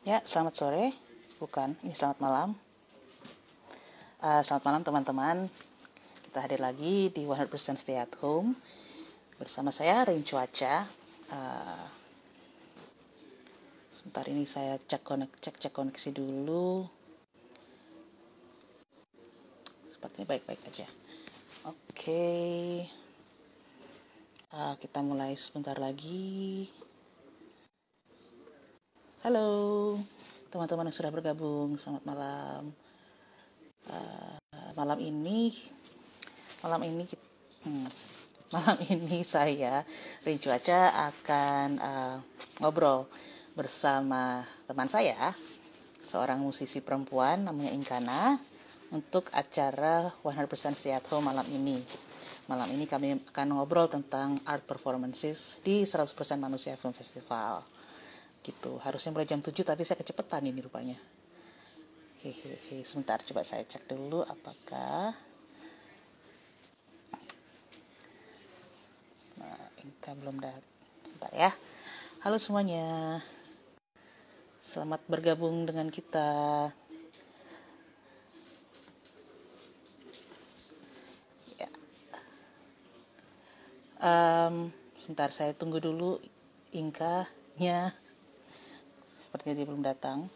Ya, selamat sore. Bukan, ini selamat malam. Selamat malam teman-teman. Kita hadir lagi di 100% Stay at Home. Bersama saya, Rin Cuaca. Sebentar ini saya cek koneksi dulu. Sepertinya baik-baik aja. Oke. Kita mulai sebentar lagi. Halo, teman-teman yang sudah bergabung. Selamat malam. Malam ini saya, Rin Cuaca, akan ngobrol bersama teman saya, seorang musisi perempuan namanya Inkana, untuk acara 100% Stay at Home malam ini. Malam ini kami akan ngobrol tentang art performances di 100% Manusia Film Festival. Gitu. Harusnya mulai jam 7 tapi saya kecepetan ini rupanya. Hehehe, sebentar coba saya cek dulu apakah Inka belum datang. Bentar ya. Halo semuanya. Selamat bergabung dengan kita. Ya. Sebentar saya tunggu dulu Inka-nya. Sepertinya dia belum datang.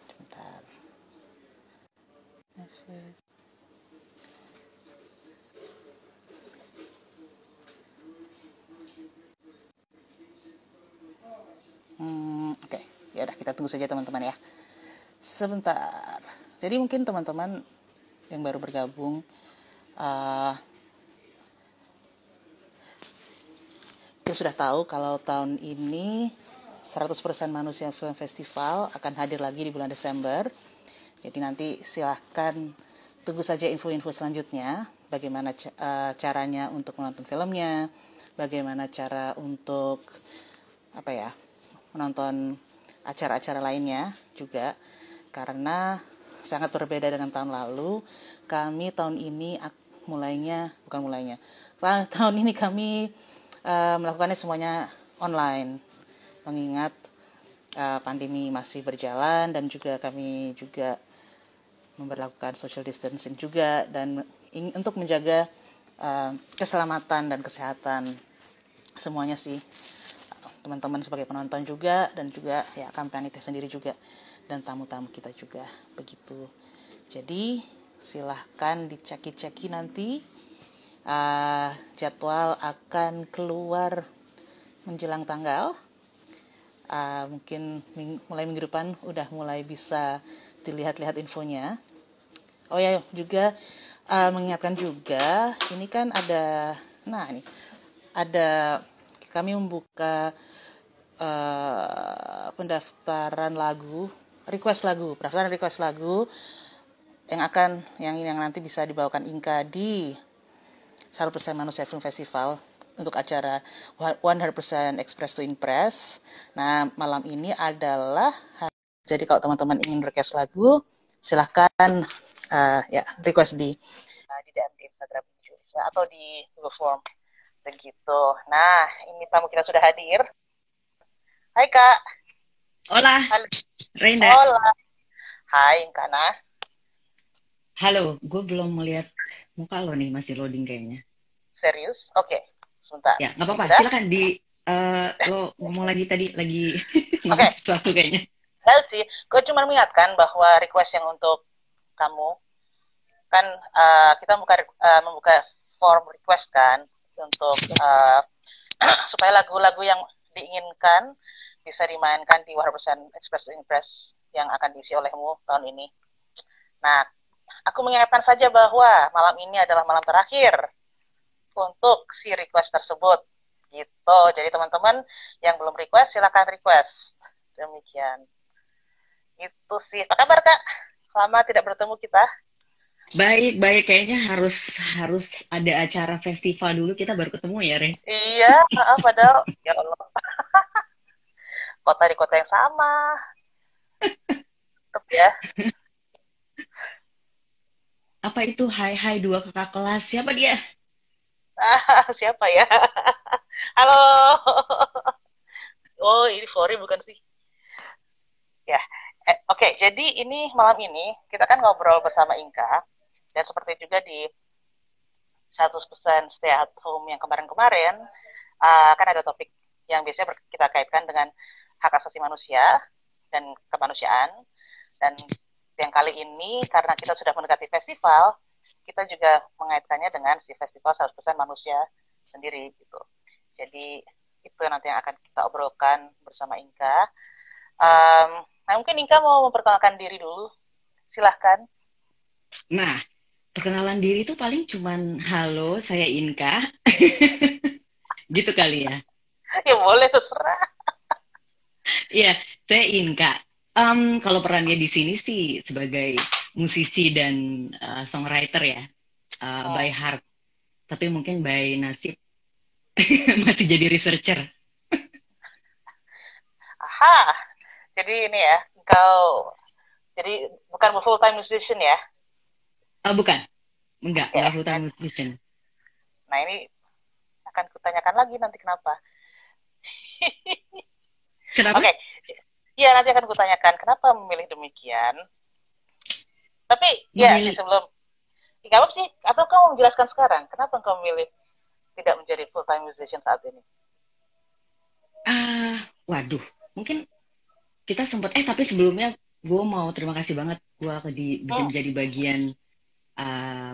Sebentar. Oke. Ya udah kita tunggu saja teman-teman ya. Sebentar. Jadi mungkin teman-teman yang baru bergabung kita sudah tahu kalau tahun ini 100% Manusia Film Festival akan hadir lagi di bulan Desember. Jadi nanti silahkan tunggu saja info-info selanjutnya. Bagaimana caranya untuk menonton filmnya, bagaimana cara untuk menonton acara-acara lainnya juga. Karena sangat berbeda dengan tahun lalu. Kami tahun ini tahun ini kami melakukannya semuanya online, mengingat pandemi masih berjalan dan juga kami juga memberlakukan social distancing juga, dan untuk menjaga keselamatan dan kesehatan semuanya sih, teman-teman sebagai penonton juga, dan juga ya kami panitia sendiri juga, dan tamu-tamu kita juga begitu. Jadi silahkan diceki nanti. Jadwal akan keluar menjelang tanggal. Mungkin mulai minggu depan udah mulai bisa dilihat-lihat infonya. Oh ya, juga mengingatkan juga, ini kan ada kami membuka pendaftaran request lagu yang nanti bisa dibawakan Inka di 100% Manusia Film Festival untuk acara 100% Express to Impress. Nah, malam ini adalah jadi kalau teman-teman ingin request lagu, silahkan request di DM di Instagram atau di Google Form begitu. Nah, ini tamu kita sudah hadir. Hai Kak. Hola, Halo. Renda. Hola. Hai Inkana. Halo, gue belum melihat muka lo nih, masih loading kayaknya. Serius? Oke, sebentar. Ya, nggak apa-apa. Sudah? Silakan lo ngomong lagi tadi, lagi Oke. ngomong sesuatu kayaknya. Enggak sih, gue cuma mengingatkan bahwa request yang untuk kamu kan kita membuka form request kan untuk supaya lagu-lagu yang diinginkan bisa dimainkan di 100% Express to Impress yang akan diisi olehmu tahun ini. Nah, aku mengingatkan saja bahwa malam ini adalah malam terakhir untuk si request tersebut. Gitu. Jadi teman-teman yang belum request, silakan request. Demikian. Itu sih. Apa kabar Kak? Lama tidak bertemu kita. Baik. Kayaknya harus ada acara festival dulu kita baru ketemu ya, Ren. Iya, padahal ya Allah. Kota di kota yang sama. Tetap ya. Apa itu hai dua kakak kelas? Siapa dia? Siapa ya? Halo. Oh malam ini kita kan ngobrol bersama Inka, dan seperti juga di 100% stay at home yang kemarin-kemarin, kan ada topik yang biasanya kita kaitkan dengan hak asasi manusia dan kemanusiaan. Dan yang kali ini karena kita sudah mendekati festival, kita juga mengaitkannya dengan si festival 100% manusia sendiri gitu. Jadi itu nanti yang akan kita obrolkan bersama Inka. Nah, mungkin Inka mau memperkenalkan diri dulu, silahkan. Nah, perkenalan diri itu paling cuman halo, saya Inka. Gitu kali ya. Ya boleh, terserah. Iya, saya Inka. Kalau perannya di sini sih sebagai musisi dan songwriter ya, by heart. Tapi mungkin by nasib masih jadi researcher. Aha, jadi ini ya, engkau jadi bukan full time musician ya? Bukan, enggak full time musician. Nah, ini akan kutanyakan lagi nanti kenapa. Kenapa? Oke, iya nanti akan kutanyakan kenapa memilih demikian. Tapi ya sebelum, nggak apa sih, atau kamu menjelaskan sekarang kenapa engkau memilih tidak menjadi full time musician saat ini? Waduh, mungkin kita sempat tapi sebelumnya gue mau terima kasih banget gue bisa menjadi bagian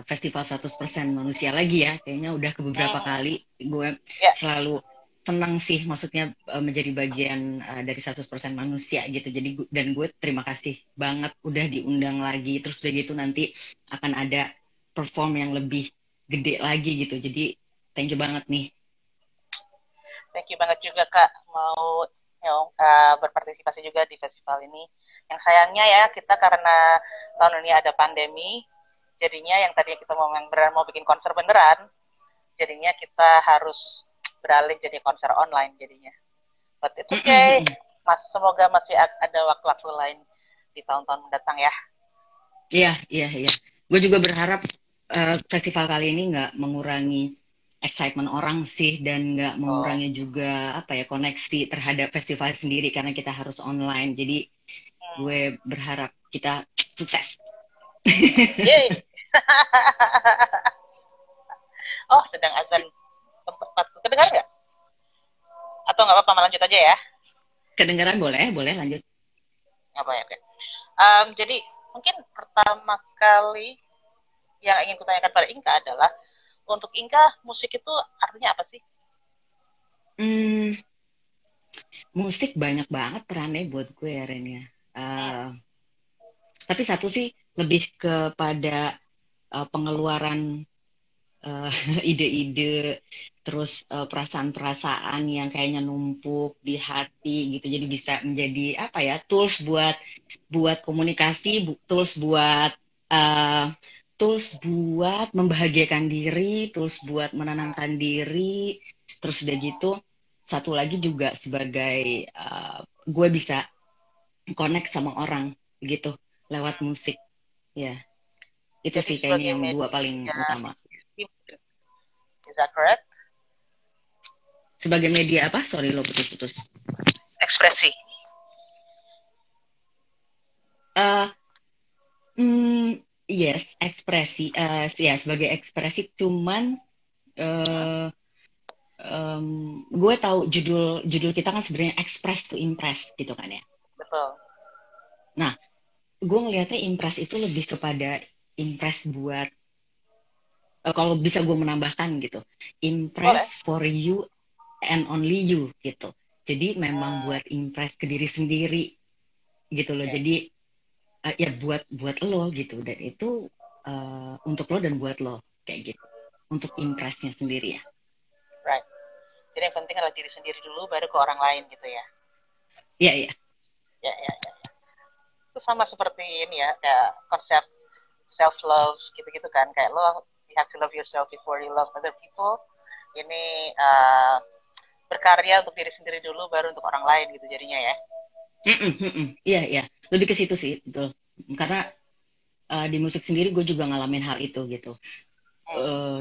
festival 100% manusia lagi ya. Kayaknya udah ke beberapa kali gue selalu senang sih, maksudnya menjadi bagian dari 100% manusia gitu. Jadi dan gue terima kasih banget udah diundang lagi. Terus udah gitu nanti akan ada perform yang lebih gede lagi gitu. Jadi thank you banget nih. Thank you banget juga Kak mau berpartisipasi juga di festival ini. Yang sayangnya ya kita karena tahun ini ada pandemi, jadinya yang tadinya kita mau bikin konser beneran, jadinya kita harus beralih jadi konser online jadinya. But it's okay. Semoga masih ada waktu-waktu lain di tahun-tahun mendatang ya. Iya. Gue juga berharap festival kali ini nggak mengurangi excitement orang sih, dan nggak mengurangi juga koneksi terhadap festival sendiri karena kita harus online. Jadi gue berharap kita sukses. Yeay. Oh, sedang azan tempatku. Kedengar nggak? Atau nggak apa-apa, lanjut aja ya? Kedengaran, boleh lanjut. Apa ya? Okay. Jadi mungkin pertama kali yang ingin kutanyakan pada Inka adalah, untuk Inka musik itu artinya apa sih? Musik banyak banget perannya buat gue ya, Ren ya. Tapi satu sih lebih kepada pengeluaran ide-ide, terus perasaan-perasaan yang kayaknya numpuk di hati gitu. Jadi bisa menjadi tools buat komunikasi, tools buat membahagiakan diri, tools buat menenangkan diri. Terus udah gitu satu lagi juga sebagai gue bisa connect sama orang gitu lewat musik ya. Itu jadi sih kayaknya yang dua paling utama. Is that correct? Sebagai media apa? Sorry lo putus-putus. Ekspresi. Yes, ekspresi. Ya sebagai ekspresi, cuman gue tahu judul kita kan sebenarnya express to impress gitu kan ya. Betul. Nah, gue ngelihatnya impress itu lebih kepada impress buat kalau bisa gue menambahkan gitu, impress for you and only you gitu. Jadi memang buat impress ke diri sendiri gitu loh. Jadi ya buat lo gitu, dan itu untuk lo dan buat lo kayak gitu, untuk impressnya sendiri ya. Right. Jadi yang penting adalah diri sendiri dulu, baru ke orang lain gitu ya. Iya. Ya. Itu sama seperti ini ya, kayak konsep self love gitu-gitu kan, kayak lo you have to love yourself before you love other people. Ini berkarya untuk diri sendiri dulu, baru untuk orang lain gitu jadinya ya. Iya. Lebih ke situ sih, betul. Karena di musik sendiri gue juga ngalamin hal itu gitu.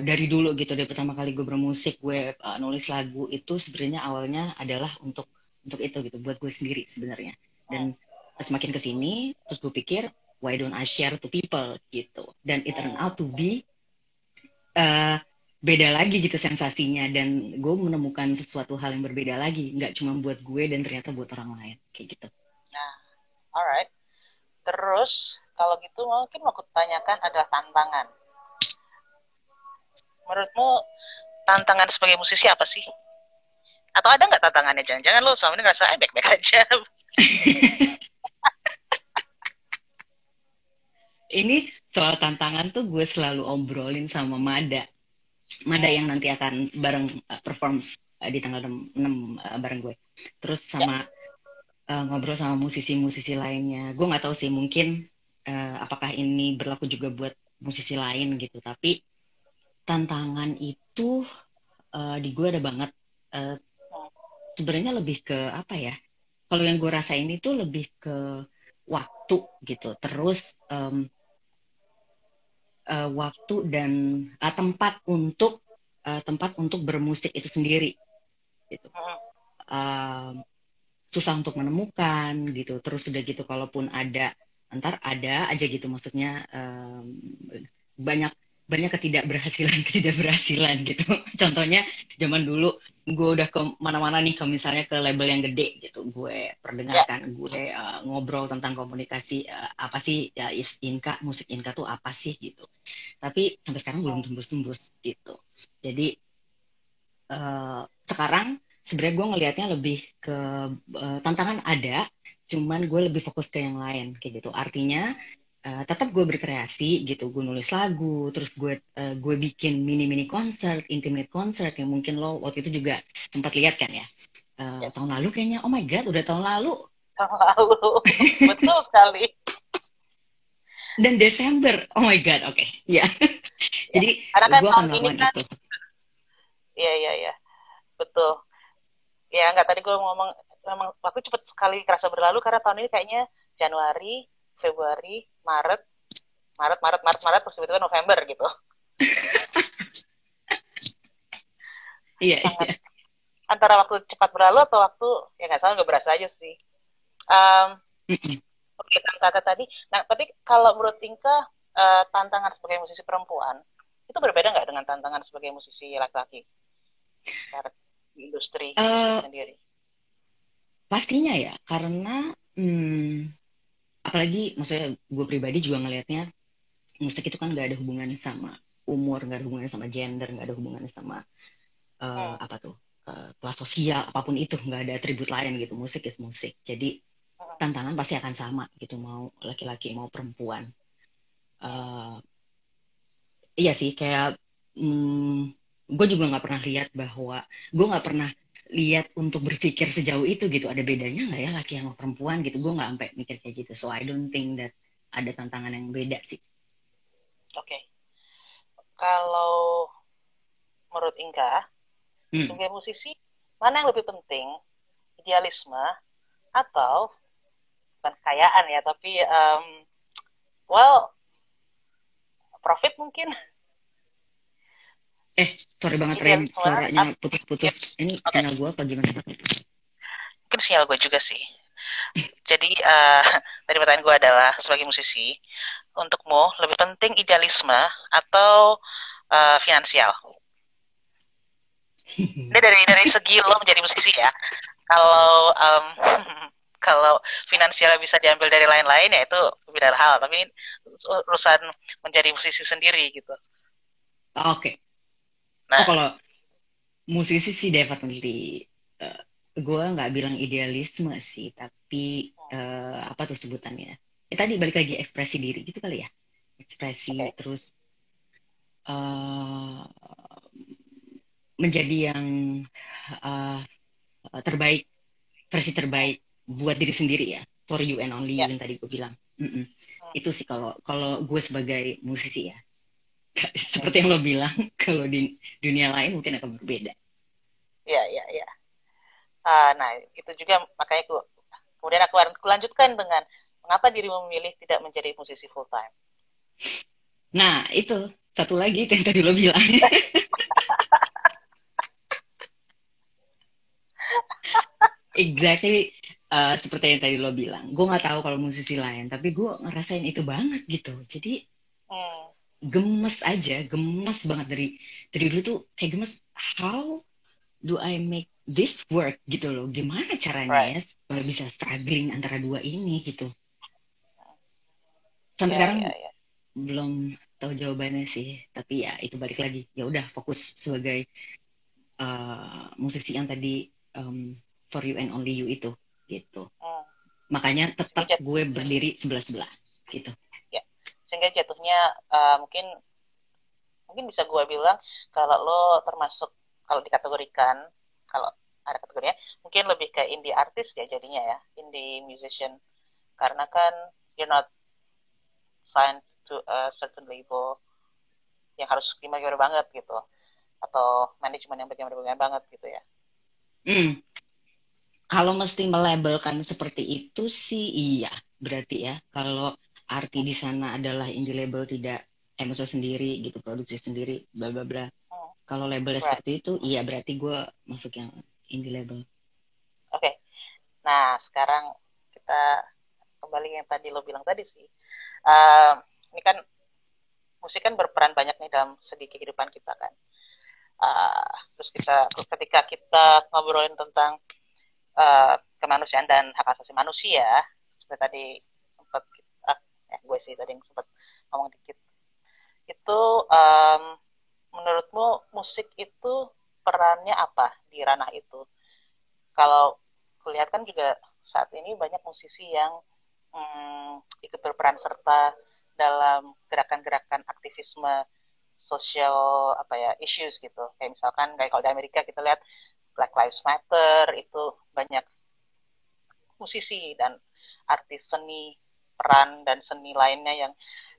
Dari dulu gitu, dari pertama kali gue bermusik, gue nulis lagu itu sebenarnya awalnya adalah untuk itu gitu, buat gue sendiri sebenarnya. Dan semakin kesini, terus gue pikir, why don't I share to people gitu. Dan it turned out to be uh, beda lagi gitu sensasinya. Dan gue menemukan sesuatu hal yang berbeda lagi. Nggak cuma buat gue dan ternyata buat orang lain. Kayak gitu. Nah, alright. Terus, kalau gitu mungkin mau kutanyakan adalah tantangan. Menurutmu tantangan sebagai musisi apa sih? Atau ada nggak tantangannya? Jangan-jangan lo selama ini ngerasa baik-baik aja. Ini soal tantangan tuh gue selalu obrolin sama Mada. Mada yang nanti akan bareng perform di tanggal 6 bareng gue. Terus sama ngobrol sama musisi-musisi lainnya. Gue nggak tahu sih, mungkin apakah ini berlaku juga buat musisi lain gitu. Tapi tantangan itu di gue ada banget. Sebenarnya lebih ke apa ya? Kalau yang gue rasain itu lebih ke waktu gitu. Terus waktu dan tempat untuk bermusik itu sendiri gitu. Susah untuk menemukan gitu. Terus udah gitu kalaupun ada ada aja gitu, maksudnya banyak ketidakberhasilan gitu. Contohnya zaman dulu gue udah ke mana-mana nih, ke misalnya ke label yang gede gitu, gue perdengarkan, gue ngobrol tentang komunikasi, apa sih ya Inka, musik Inka tuh apa sih gitu. Tapi sampai sekarang belum tembus-tembus gitu. Jadi sekarang sebenarnya gue ngelihatnya lebih ke tantangan ada, cuman gue lebih fokus ke yang lain kayak gitu. Artinya tetap gue berkreasi gitu, gue nulis lagu, terus gue bikin mini konser, intimate concert yang mungkin lo waktu itu juga sempat lihat kan ya. Tahun lalu kayaknya, oh my god, udah tahun lalu. Betul sekali. Dan Desember, oh my god, oke, ya. Jadi karena kan gue akan melakukan kan, itu. Iya, betul. Ya nggak, tadi gue ngomong memang waktu cepet sekali kerasa berlalu karena tahun ini kayaknya Januari, Februari, Maret, terus tiba-tiba November gitu. Iya. Antara waktu cepat berlalu atau waktu ya nggak salah, nggak berasa aja sih. Oke, kata tadi. Nah, tapi kalau menurut Tingka, tantangan sebagai musisi perempuan itu berbeda nggak dengan tantangan sebagai musisi laki-laki di industri sendiri? Pastinya ya, karena apalagi maksudnya gue pribadi juga ngelihatnya musik itu kan nggak ada hubungannya sama umur, nggak ada hubungannya sama gender, nggak ada hubungannya sama kelas sosial, apapun itu, nggak ada atribut lain gitu. Musik is musik. Jadi tantangan pasti akan sama gitu, mau laki-laki mau perempuan. Iya sih, kayak gue juga nggak pernah lihat bahwa gue nggak pernah lihat untuk berpikir sejauh itu gitu, ada bedanya nggak ya laki sama perempuan gitu. Gue nggak sampai mikir kayak gitu, so I don't think that ada tantangan yang beda sih. Oke. Kalau menurut Inka, sebagai musisi, mana yang lebih penting? Idealisme atau bukan kekayaan ya, tapi profit mungkin? Sorry banget Rem, suaranya putus-putus. Ini sinyal gue apa gimana? Mungkin sinyal gue juga sih. Jadi tadi pertanyaan gue adalah, sebagai musisi, untukmu lebih penting idealisme atau finansial? Ini dari segi lo menjadi musisi ya. Kalau finansial bisa diambil dari lain-lain ya itu beda hal. Tapi ini urusan menjadi musisi sendiri gitu. Oke. Nah, kalau musisi sih definitely, gue nggak bilang idealisme sih, tapi apa tuh sebutannya? Tadi balik lagi ekspresi diri gitu kali ya, ekspresi terus menjadi yang terbaik, versi terbaik buat diri sendiri ya, for you and only you yang tadi gue bilang. Itu sih kalau gue sebagai musisi ya. Seperti yang lo bilang, kalau di dunia lain mungkin akan berbeda. Iya. Nah, itu juga makanya kemudian aku lanjutkan dengan mengapa dirimu memilih tidak menjadi musisi full time. Nah, itu satu lagi yang tadi lo bilang. Exactly. seperti yang tadi lo bilang, gue nggak tahu kalau musisi lain, tapi gue ngerasain itu banget gitu. Jadi Hmm, gemes banget dari dulu tuh kayak gemes. How do I make this work gitu loh? Gimana caranya right. ya supaya bisa struggling antara dua ini gitu? Sampai Ya, sekarang ya, ya. belum tahu jawabannya sih. Tapi ya itu balik lagi. Ya udah fokus sebagai musisi yang tadi For You and Only You itu gitu. Hmm. Makanya Sehingga tetap gue berdiri sebelah-sebelah gitu. ya. Sehingga jatuhnya mungkin mungkin bisa gue bilang kalau lo termasuk kalau dikategorikan kalau ada kategorinya mungkin lebih ke indie artist ya jadinya ya indie musician karena kan you're not signed to a certain label yang harus gimana banget gitu atau manajemen yang bagaimana banget gitu ya. Hmm. Kalau mesti melabelkan seperti itu sih iya, berarti ya. Kalau arti di sana adalah indie label tidak maksudnya sendiri gitu, produksi sendiri, bla bla bla. Hmm, Kalau labelnya right. seperti itu, iya berarti gue masuk yang indie label. Oke. Okay. Nah sekarang kita kembali yang tadi lo bilang tadi sih. Uh, ini kan musik kan berperan banyak nih dalam segi kehidupan kita kan. Terus ketika kita ngobrolin tentang kemanusiaan dan hak asasi manusia seperti tadi sempat gue sih tadi yang sempat ngomong dikit itu menurutmu musik itu perannya apa di ranah itu kalau kulihat kan juga saat ini banyak musisi yang ikut berperan serta dalam gerakan-gerakan aktivisme sosial apa ya issues gitu kayak misalkan kayak kalau di Amerika kita lihat Black Lives Matter itu banyak musisi dan artis seni peran dan seni lainnya yang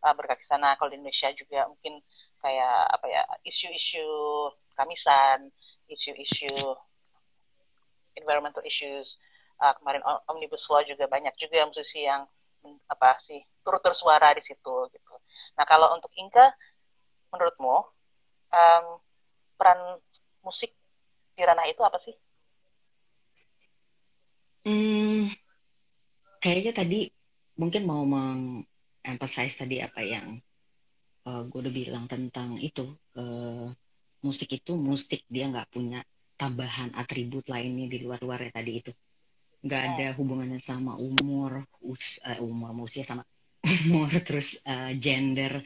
berkaki sana. Kalau di Indonesia juga mungkin kayak apa ya isu-isu kamisan, isu-isu environmental issues. Kemarin omnibus law juga banyak juga musisi yang apa sih turut bersuara di situ gitu. Nah kalau untuk Inka, menurutmu peran musik di ranah itu apa sih? Hmm, kayaknya tadi mungkin mau emphasize tadi apa yang gue udah bilang tentang itu. Uh, musik itu musik, dia nggak punya tambahan atribut lainnya di luar-luarnya tadi itu. Nggak ada Hmm, hubungannya sama umur usia sama umur terus gender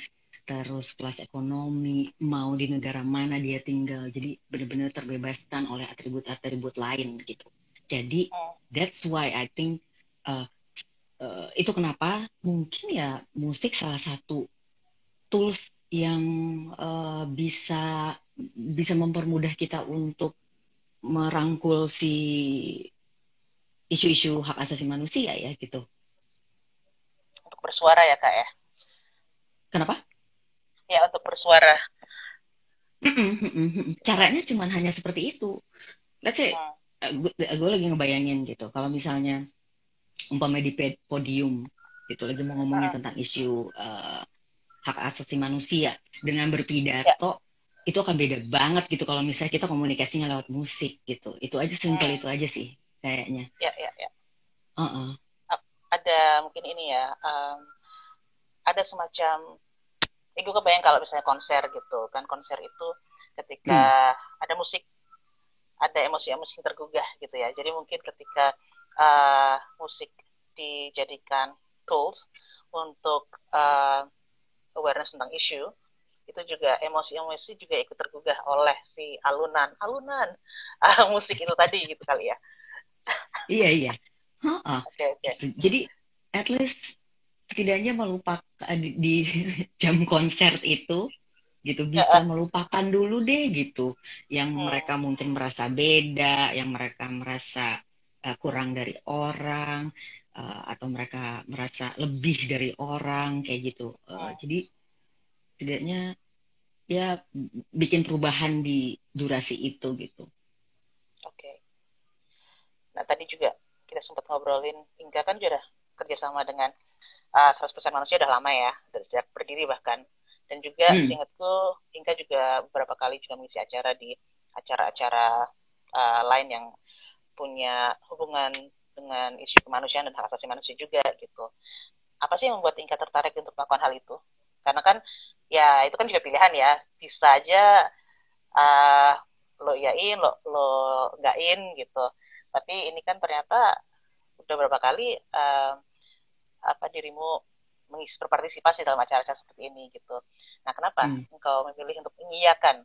terus kelas ekonomi mau di negara mana dia tinggal jadi benar-benar terbebaskan oleh atribut-atribut lain gitu jadi hmm, that's why I think uh, itu kenapa mungkin ya musik salah satu tools yang bisa bisa mempermudah kita untuk merangkul si isu-isu hak asasi manusia ya gitu. untuk bersuara ya kak ya? Kenapa? Ya untuk bersuara. Caranya cuma hanya seperti itu. Let's say, Hmm, gue lagi ngebayangin gitu. Kalau misalnya umpamanya di podium gitu lagi mau ngomongin hmm, tentang isu hak asasi manusia dengan ya, berpidato itu akan beda banget gitu kalau misalnya kita komunikasinya lewat musik gitu. Itu aja simple hmm, itu aja sih kayaknya. ya, ya, ya. Uh-uh. Ada mungkin ini ya, ada semacam, gue kebayang kalau misalnya konser gitu, kan konser itu Hmm. ketika ada musik, ada emosi-emosi yang tergugah gitu ya. Jadi mungkin ketika musik dijadikan tools untuk awareness tentang isu, itu juga emosi-emosi juga ikut tergugah oleh si alunan musik itu tadi gitu kali ya. Iya iya. Uh-uh. Oke, oke. Gitu. Jadi at least setidaknya melupakan di jam konser itu gitu Ya, bisa melupakan dulu deh gitu yang hmm, mereka mungkin merasa beda yang mereka merasa kurang dari orang atau mereka merasa lebih dari orang kayak gitu. hmm, Jadi setidaknya ya bikin perubahan di durasi itu gitu. oke. Nah, tadi juga kita sempat ngobrolin, Inka kan juga udah kerjasama dengan 100% manusia udah lama ya, dari sejak berdiri bahkan. Dan juga Hmm. seingatku, Inka juga beberapa kali juga mengisi acara di acara-acara lain yang punya hubungan dengan isu kemanusiaan dan hak asasi manusia juga gitu. Apa sih yang membuat Inka tertarik untuk melakukan hal itu? Karena kan ya itu kan juga pilihan ya. Bisa aja uh, lo iyain, lo enggakin gitu. Tapi ini kan ternyata udah berapa kali dirimu berpartisipasi dalam acara-acara seperti ini gitu. Nah, kenapa engkau memilih untuk mengiyakan?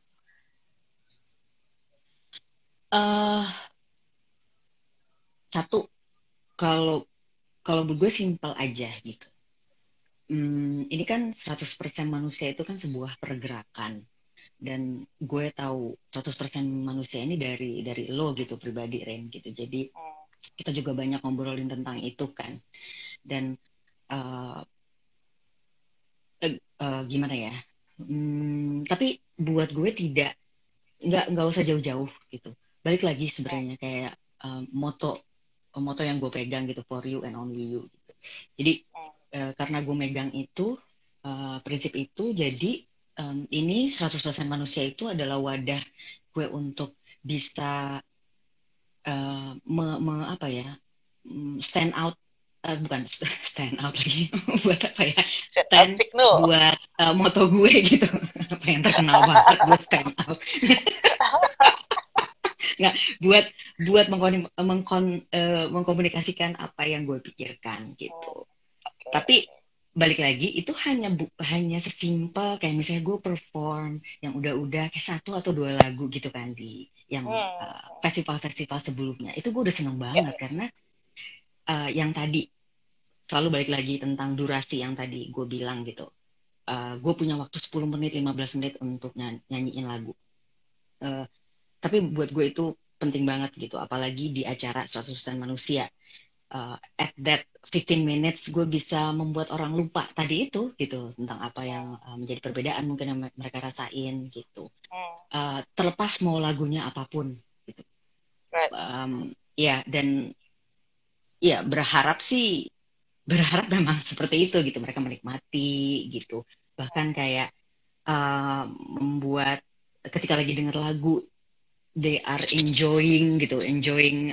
Satu, kalau gue simpel aja gitu. Ini kan 100% manusia itu kan sebuah pergerakan. Dan gue tahu 100% manusia ini dari lo gitu pribadi, Ren gitu. Jadi kita juga banyak ngobrolin tentang itu kan. Dan gimana ya? Tapi buat gue nggak usah jauh-jauh gitu. Balik lagi sebenarnya kayak moto yang gue pegang gitu, for you and only you gitu. Jadi karena gue megang itu prinsip itu, jadi ini 100% manusia itu adalah wadah gue untuk bisa stand out, bukan stand out lagi, buat apa ya, stand buat moto gue gitu. Apa yang terkenal banget buat stand out. Nggak, buat mengkomunikasikan apa yang gue pikirkan gitu. Tapi balik lagi itu hanya sesimpel kayak misalnya gue perform yang udah kayak 1 atau 2 lagu gitu kan di yang festival-festival sebelumnya, itu gue udah seneng banget karena yang tadi selalu balik lagi tentang durasi yang tadi gue bilang gitu. Gue punya waktu 10 menit 15 menit untuk nyanyiin lagu. Tapi buat gue itu penting banget gitu, apalagi di acara 100% manusia. At that 15 minutes gue bisa membuat orang lupa tadi itu gitu, tentang apa yang menjadi perbedaan mungkin yang mereka rasain gitu. Terlepas mau lagunya apapun gitu. Ya, dan ya berharap memang seperti itu gitu, mereka menikmati gitu. Bahkan kayak membuat ketika lagi denger lagu they are enjoying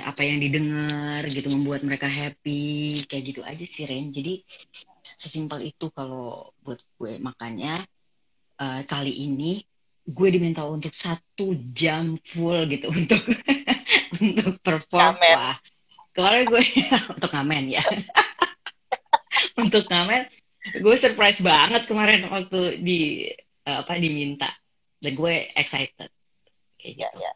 apa yang didengar gitu, membuat mereka happy kayak gitu aja sih, Ren. Jadi sesimpel itu kalau buat gue. Makanya kali ini gue diminta untuk 1 jam full gitu untuk untuk perform. Wah, kemarin gue untuk ngamen ya. Untuk ngamen gue surprise banget kemarin waktu diminta, dan gue excited kayak gitu. Ya.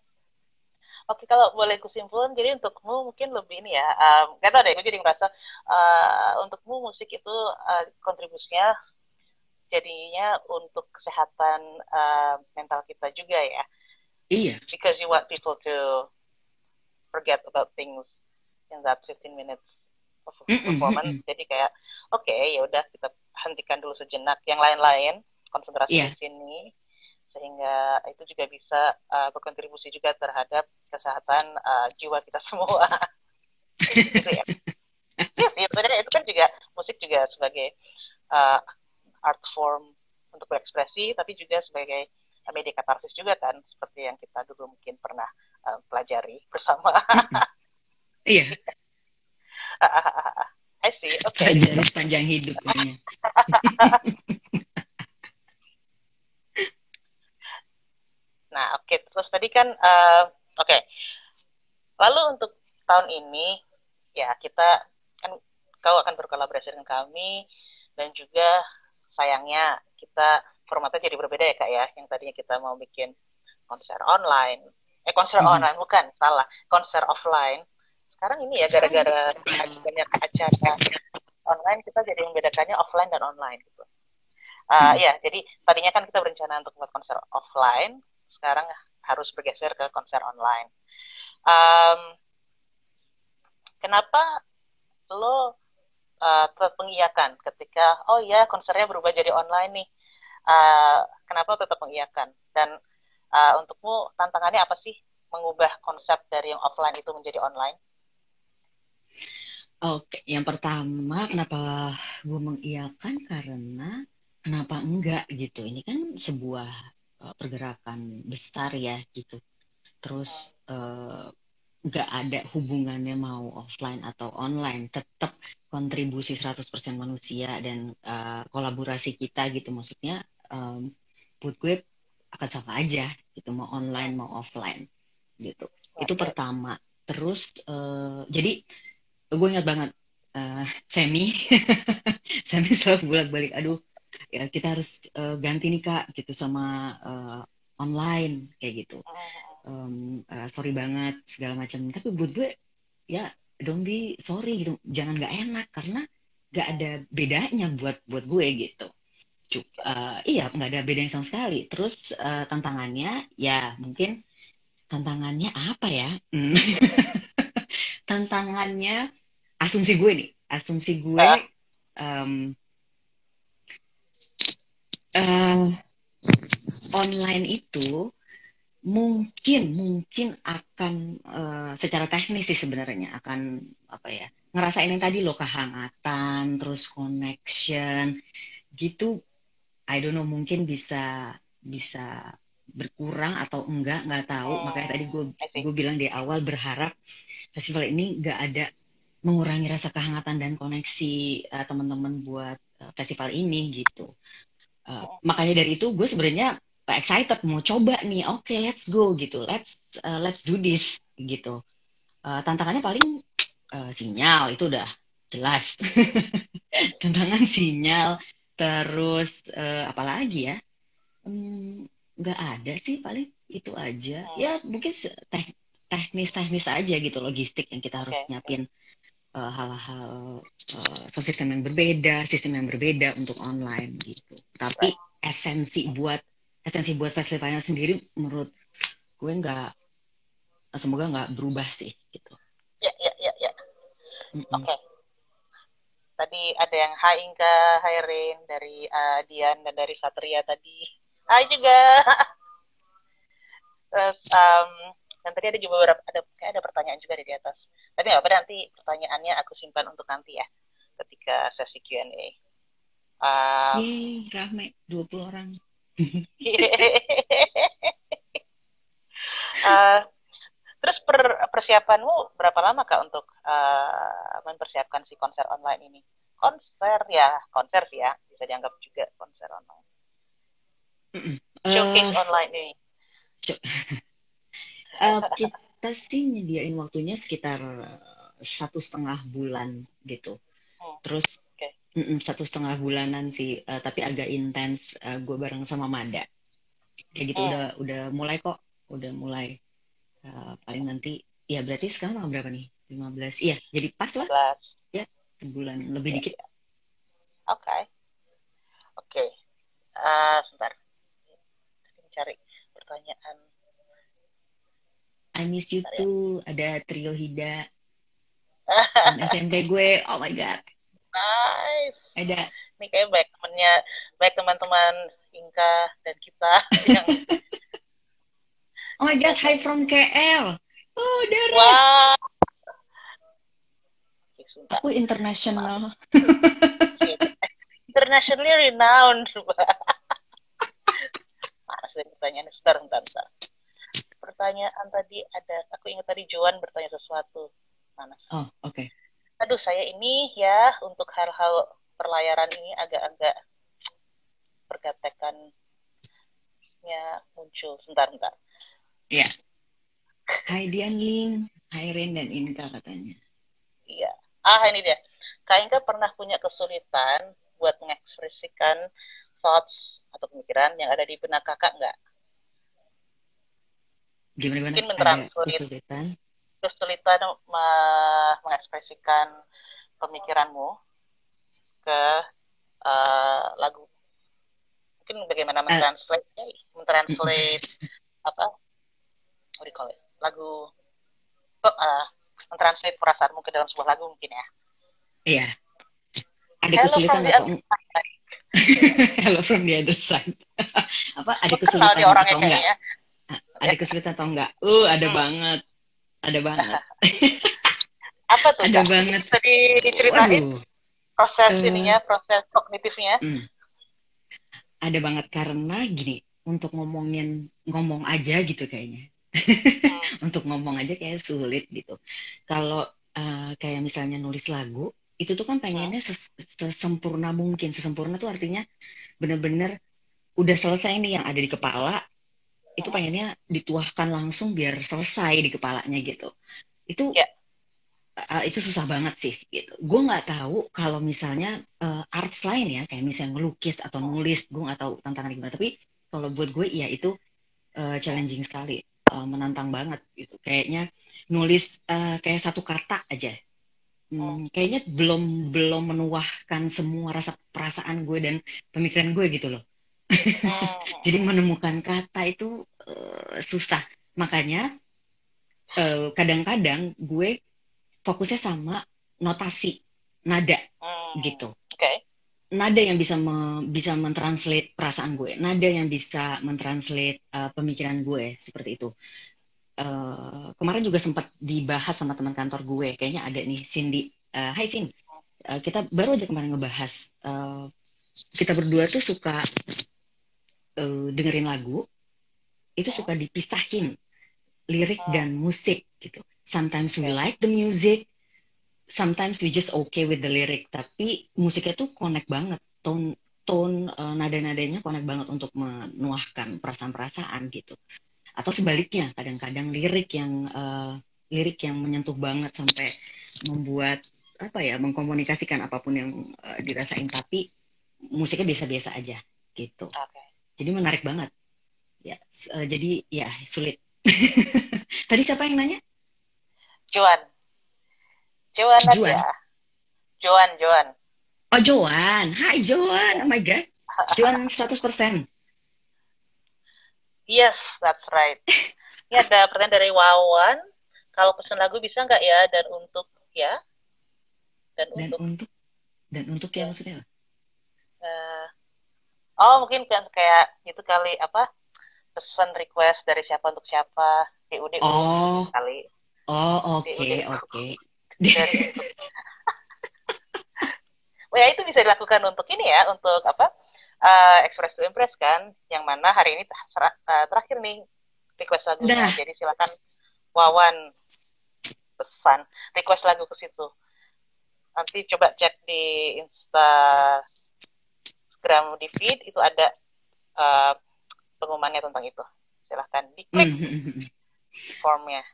Oke, kalau boleh kusimpulkan, jadi untukmu mungkin lebih ini ya, gak tau deh, gue jadi ngerasa untukmu musik itu kontribusinya jadinya untuk kesehatan mental kita juga ya. Iya. Because you want people to forget about things in that 15 minutes of performance. Jadi kayak, oke, ya udah kita hentikan dulu sejenak yang lain-lain, konsentrasi di sini, sehingga itu juga bisa berkontribusi juga terhadap kesehatan jiwa kita semua. Gitu ya. Iya sih, sebenarnya itu kan juga musik juga sebagai art form untuk berekspresi, tapi juga sebagai media katarsis juga kan, seperti yang kita dulu mungkin pernah pelajari bersama. Iya. I see, oke. Pelajari sepanjang hidup kayaknya. Nah, oke. Terus tadi kan, oke. Lalu untuk tahun ini, ya kita kan kau akan berkolaborasi dengan kami, dan juga sayangnya kita formatnya jadi berbeda ya Kak ya. Yang tadinya kita mau bikin konser online, online bukan, salah, konser offline. Sekarang ini ya gara-gara banyak acara online, kita jadi membedakannya offline dan online gitu. Ya, jadi tadinya kan kita berencana untuk buat konser offline, sekarang harus bergeser ke konser online. Kenapa lo tetap mengiyakan ketika konsernya berubah jadi online nih? Kenapa lo tetap mengiyakan? Dan untukmu tantangannya apa sih mengubah konsep dari yang offline itu menjadi online? Oke, yang pertama kenapa gue mengiyakan karena kenapa enggak gitu. Ini kan sebuah pergerakan besar ya gitu. Terus nggak ada hubungannya mau offline atau online, tetap kontribusi 100% manusia dan kolaborasi kita gitu. Maksudnya buat gue akan sama aja gitu, mau online mau offline gitu. Itu Oke. pertama. Terus jadi gue ingat banget Semi Semi selalu bolak-balik, aduh ya kita harus ganti nih Kak gitu sama online kayak gitu. Sorry banget segala macam, tapi buat gue ya don't be sorry gitu, jangan nggak enak karena nggak ada bedanya buat gue gitu. Iya nggak ada bedanya sama sekali. Terus tantangannya ya mungkin tantangannya apa ya? Tantangannya asumsi gue Ah, em, eh, online itu mungkin akan secara teknis sih sebenarnya akan apa ya, ngerasain yang tadi loh, kehangatan terus connection gitu. I don't know, mungkin bisa berkurang atau nggak tahu. Makanya tadi gue I see. gue bilang di awal berharap festival ini nggak ada mengurangi rasa kehangatan dan koneksi teman-teman buat festival ini gitu. Makanya dari itu gue sebenarnya excited mau coba nih. Oke, let's go gitu. Let's do this gitu. Tantangannya paling sinyal itu udah jelas. Tantangan sinyal. Terus apalagi ya? Nggak ada sih, paling itu aja. Hmm, Ya mungkin teknis-teknis aja gitu, logistik yang kita harus oke, oke. nyiapin hal-hal sistem yang berbeda untuk online gitu. Tapi Right. esensi buat festivalnya sendiri menurut gue nggak, semoga nggak berubah sih gitu. Ya, ya, ya, ya. Mm-mm. Oke. Tadi ada yang Hai Inka, Hai Rin, dari Dian dan dari Satria tadi. Hai juga. Terus, dan tadi ada juga beberapa, kayak ada pertanyaan juga di atas. Tapi nggak apa, nanti pertanyaannya aku simpan untuk nanti ya, ketika sesi Q&A. Um, Yeay, rame 20 orang. uh, terus persiapanmu berapa lama Kak untuk mempersiapkan si konser online ini? Konser sih ya, bisa dianggap juga konser online. Mm-mm. Showcase Eh, online ini. kita sih nyediain waktunya sekitar 1,5 bulan gitu. Hmm, Terus oke. 1,5 bulanan sih, tapi agak intens. Gue bareng sama Mada. Kayak gitu Hmm, udah mulai kok, udah mulai. Paling nanti, ya berarti sekarang tanggal berapa nih? 15. Iya, jadi pas lah 15. ya, sebulan lebih Ya, dikit. ya. Oke. Oke. Sebentar. Cari pertanyaan. I miss you Sebentar ya. too. Ada trio Hida temen SMP gue. Oh my god, Nice. ada. Ini kayak baik teman-teman Inka dan kita yang Oh my god, hi datang. from KL. Oh, Dara. Wah, sebentar. Aku Maaf. internasional. Internationally renowned. Mana sih pertanyaannya? Sebentar, sebentar, sebentar. Pertanyaan tadi ada, aku ingat tadi Joan bertanya sesuatu. Mana? Oh, oke. Aduh, saya ini ya untuk hal-hal perlayaran ini agak-agak pergatekannya muncul. Sebentar, sebentar. Iya. Hai Dian Ling, hai Ren dan Inka katanya. Iya. Ini dia. Kak Inka pernah punya kesulitan buat mengekspresikan thoughts atau pemikiran yang ada di benak kakak nggak? Gimana-gimana? Mungkin Ada mentranslate kesulitan? kesulitan mengekspresikan pemikiranmu ke lagu. Mungkin bagaimana Eh, mentranslate apa? What do you call it? Lagu, mentranslate perasaanmu ke dalam sebuah lagu mungkin ya. iya. Ada Hello from kesulitan the atau other side. hello from the other side? Apa? Ada Gue kenal kesulitan dia orangnya atau enggak? kayaknya. Ada kesulitan atau enggak? Ada Hmm. banget. Ada banget. Apa tuh Ada Kak? Mungkin banget. bisa diceritain Waduh. proses Eh, ininya, proses kognitifnya. ada banget karena gini, untuk ngomong aja gitu kayaknya. Hmm. Untuk ngomong aja kayak sulit gitu. Kalau kayak misalnya nulis lagu, itu tuh kan Hmm. pengennya sesempurna mungkin. Sesempurna tuh artinya bener-bener udah selesai nih yang ada di kepala, itu Hmm. pengennya dituahkan langsung biar selesai di kepalanya gitu. Itu Ya. itu susah banget sih gitu. Gue nggak tahu kalau misalnya arts lain ya, kayak misalnya ngelukis atau Hmm. nulis, gue nggak tahu tantangan gimana. Tapi kalau buat gue ya itu Hmm. challenging sekali, menantang banget gitu. Kayaknya nulis kayak satu kata aja. Hmm. Kayaknya belum belum menuahkan semua rasa perasaan gue dan pemikiran gue gitu loh. Hmm. Jadi Hmm. menemukan kata itu susah. Makanya kadang-kadang gue fokusnya sama notasi, nada Hmm. gitu. Oke. Nada yang bisa mentranslate perasaan gue, nada yang bisa mentranslate pemikiran gue seperti itu. Kemarin juga sempat dibahas sama teman kantor gue, kayaknya ada nih Cindy. Hai Cindy, kita baru aja kemarin ngebahas. Kita berdua tuh suka dengerin lagu, itu Hmm. suka dipisahin lirik Hmm. dan musik gitu. Sometimes we Oke. like the music, sometimes we just okay with the lyric, tapi musiknya tuh connect banget, tone nada-nadanya connect banget untuk menuahkan perasaan-perasaan gitu. Atau Hmm. sebaliknya, kadang-kadang lirik yang menyentuh banget sampai membuat apa ya, mengkomunikasikan apapun yang dirasain, tapi musiknya biasa-biasa aja gitu. Oke. Jadi menarik banget ya. Jadi ya sulit. Tadi siapa yang nanya? Joan. Joan Nadia. Juan. Joan. Joan. Oh, Joan. Hai, Joan. Ya. Oh my God. Joan 100%. Yes, that's right. Ini ada pertanyaan dari Wawan. Kalau pesan lagu bisa nggak ya? Ya, dan Dan untuk untuk, dan untuk ya ya. maksudnya apa? eh, oh mungkin kan kayak itu kali apa? Pesan request dari siapa untuk siapa? DUDU Oh, kali. oh, oke, DUDU oke. dari untuk. Oh ya itu bisa dilakukan untuk ini ya, untuk apa? Express to Impress kan, yang mana hari ini terakhir nih request lagunya. Nah, Jadi silakan Wawan pesan request lagu ke situ. Nanti coba cek di Instagram di feed itu ada uh, pengumumannya tentang itu. Silahkan diklik formnya.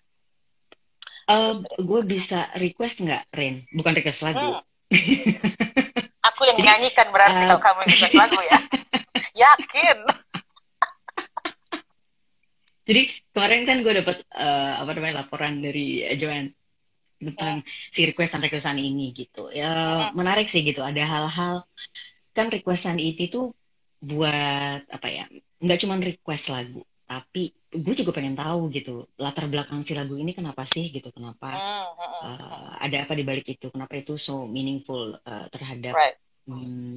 gue bisa request nggak, Rin? Bukan request lagu. Hmm, aku yang Jadi, nyanyikan berarti uh, kalau kamu yang request lagu ya. Yakin. jadi kemarin kan gue dapat apa namanya laporan dari Joan Hmm, tentang si requestan-requestan ini gitu. Ya hmm, menarik sih gitu. Ada hal-hal kan requestan ini tuh buat apa ya? Nggak cuma request lagu, tapi gue juga pengen tahu gitu latar belakang si lagu ini kenapa sih gitu? Kenapa ada apa di balik itu? Kenapa itu so meaningful terhadap right.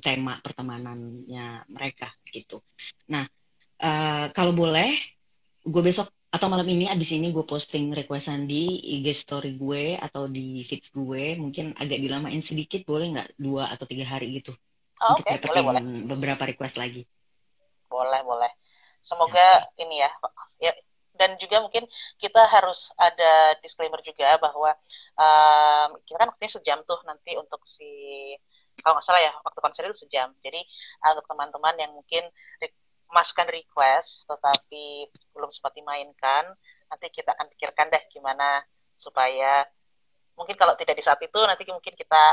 tema pertemanannya mereka gitu. Nah, kalau boleh, gue besok atau malam ini abis ini gue posting requestan di IG story gue atau di feed gue, mungkin agak dilamain sedikit, boleh nggak 2 atau 3 hari gitu Oh, untuk oke, boleh, dapetin boleh. beberapa request lagi. Boleh, boleh. Semoga Oke. ini ya, ya dan juga mungkin kita harus ada disclaimer juga bahwa kita kan waktunya sejam tuh nanti untuk kalau nggak salah ya waktu konser itu sejam. Jadi untuk teman-teman yang mungkin masukkan request tetapi belum sempat dimainkan, nanti kita akan pikirkan deh gimana supaya mungkin kalau tidak di saat itu nanti mungkin kita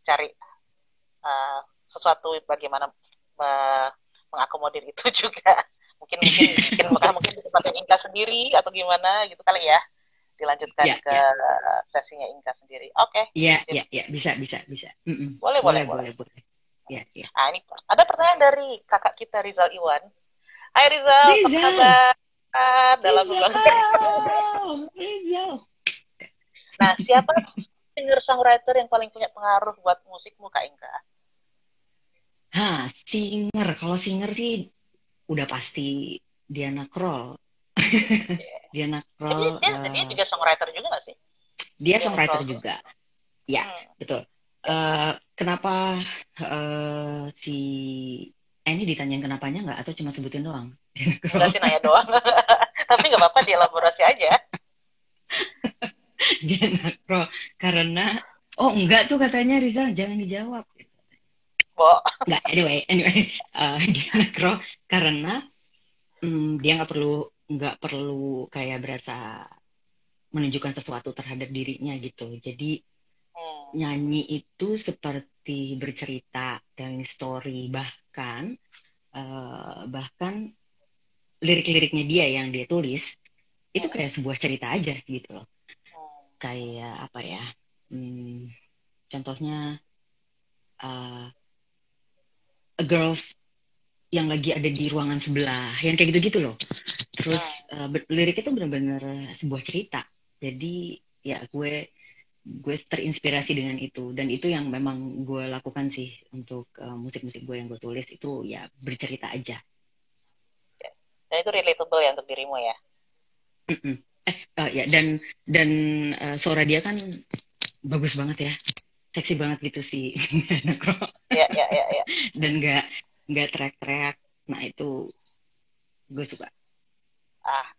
cari uh, sesuatu bagaimana uh, mengakomodir itu juga mungkin mungkin mungkin di tempatnya Inka sendiri atau gimana gitu kali ya dilanjutkan Ya, ke ya, sesinya Inka sendiri. Oke, ya, ya, ya, bisa, bisa, bisa. boleh boleh Boleh, boleh. boleh, boleh. Ya, ya. Nah ini ada pertanyaan dari kakak kita Rizal Iwan. Hai Rizal, apa Rizal, kabar? Dalam beberapa hari. Rizal, Rizal. Nah siapa singer songwriter yang paling punya pengaruh buat musikmu Kak Inka? Hah, singer. Kalau singer sih udah pasti Diana Krall. Yeah. Diana Jadi Krall, dia juga songwriter juga nggak sih? dia Dia songwriter Kroll tuh? juga. Ya, Hmm. betul. Ya. Kenapa si ini ditanyain kenapanya nggak atau cuma sebutin doang? Diana Enggak Krall. sih nanya doang. Tapi nggak apa-apa, dielaborasi aja. Genakro karena enggak tuh katanya Rizal jangan dijawab. Bo. Enggak, anyway, Genakro karena dia nggak perlu kayak berasa menunjukkan sesuatu terhadap dirinya gitu. Jadi nyanyi itu seperti bercerita, telling story, bahkan lirik-liriknya dia yang dia tulis itu kayak sebuah cerita aja gitu loh. Kayak apa ya? Contohnya a girls yang lagi ada di ruangan sebelah, yang kayak gitu-gitu loh. Terus lirik itu benar-benar sebuah cerita. Jadi ya gue terinspirasi dengan itu, dan itu yang memang gue lakukan sih untuk musik-musik gue yang gue tulis itu ya bercerita aja. Dan itu relatable ya untuk dirimu ya. Ya dan suara dia kan bagus banget ya, seksi banget gitu sih. Ya. Dan nggak teriak-teriak, nah itu gue suka.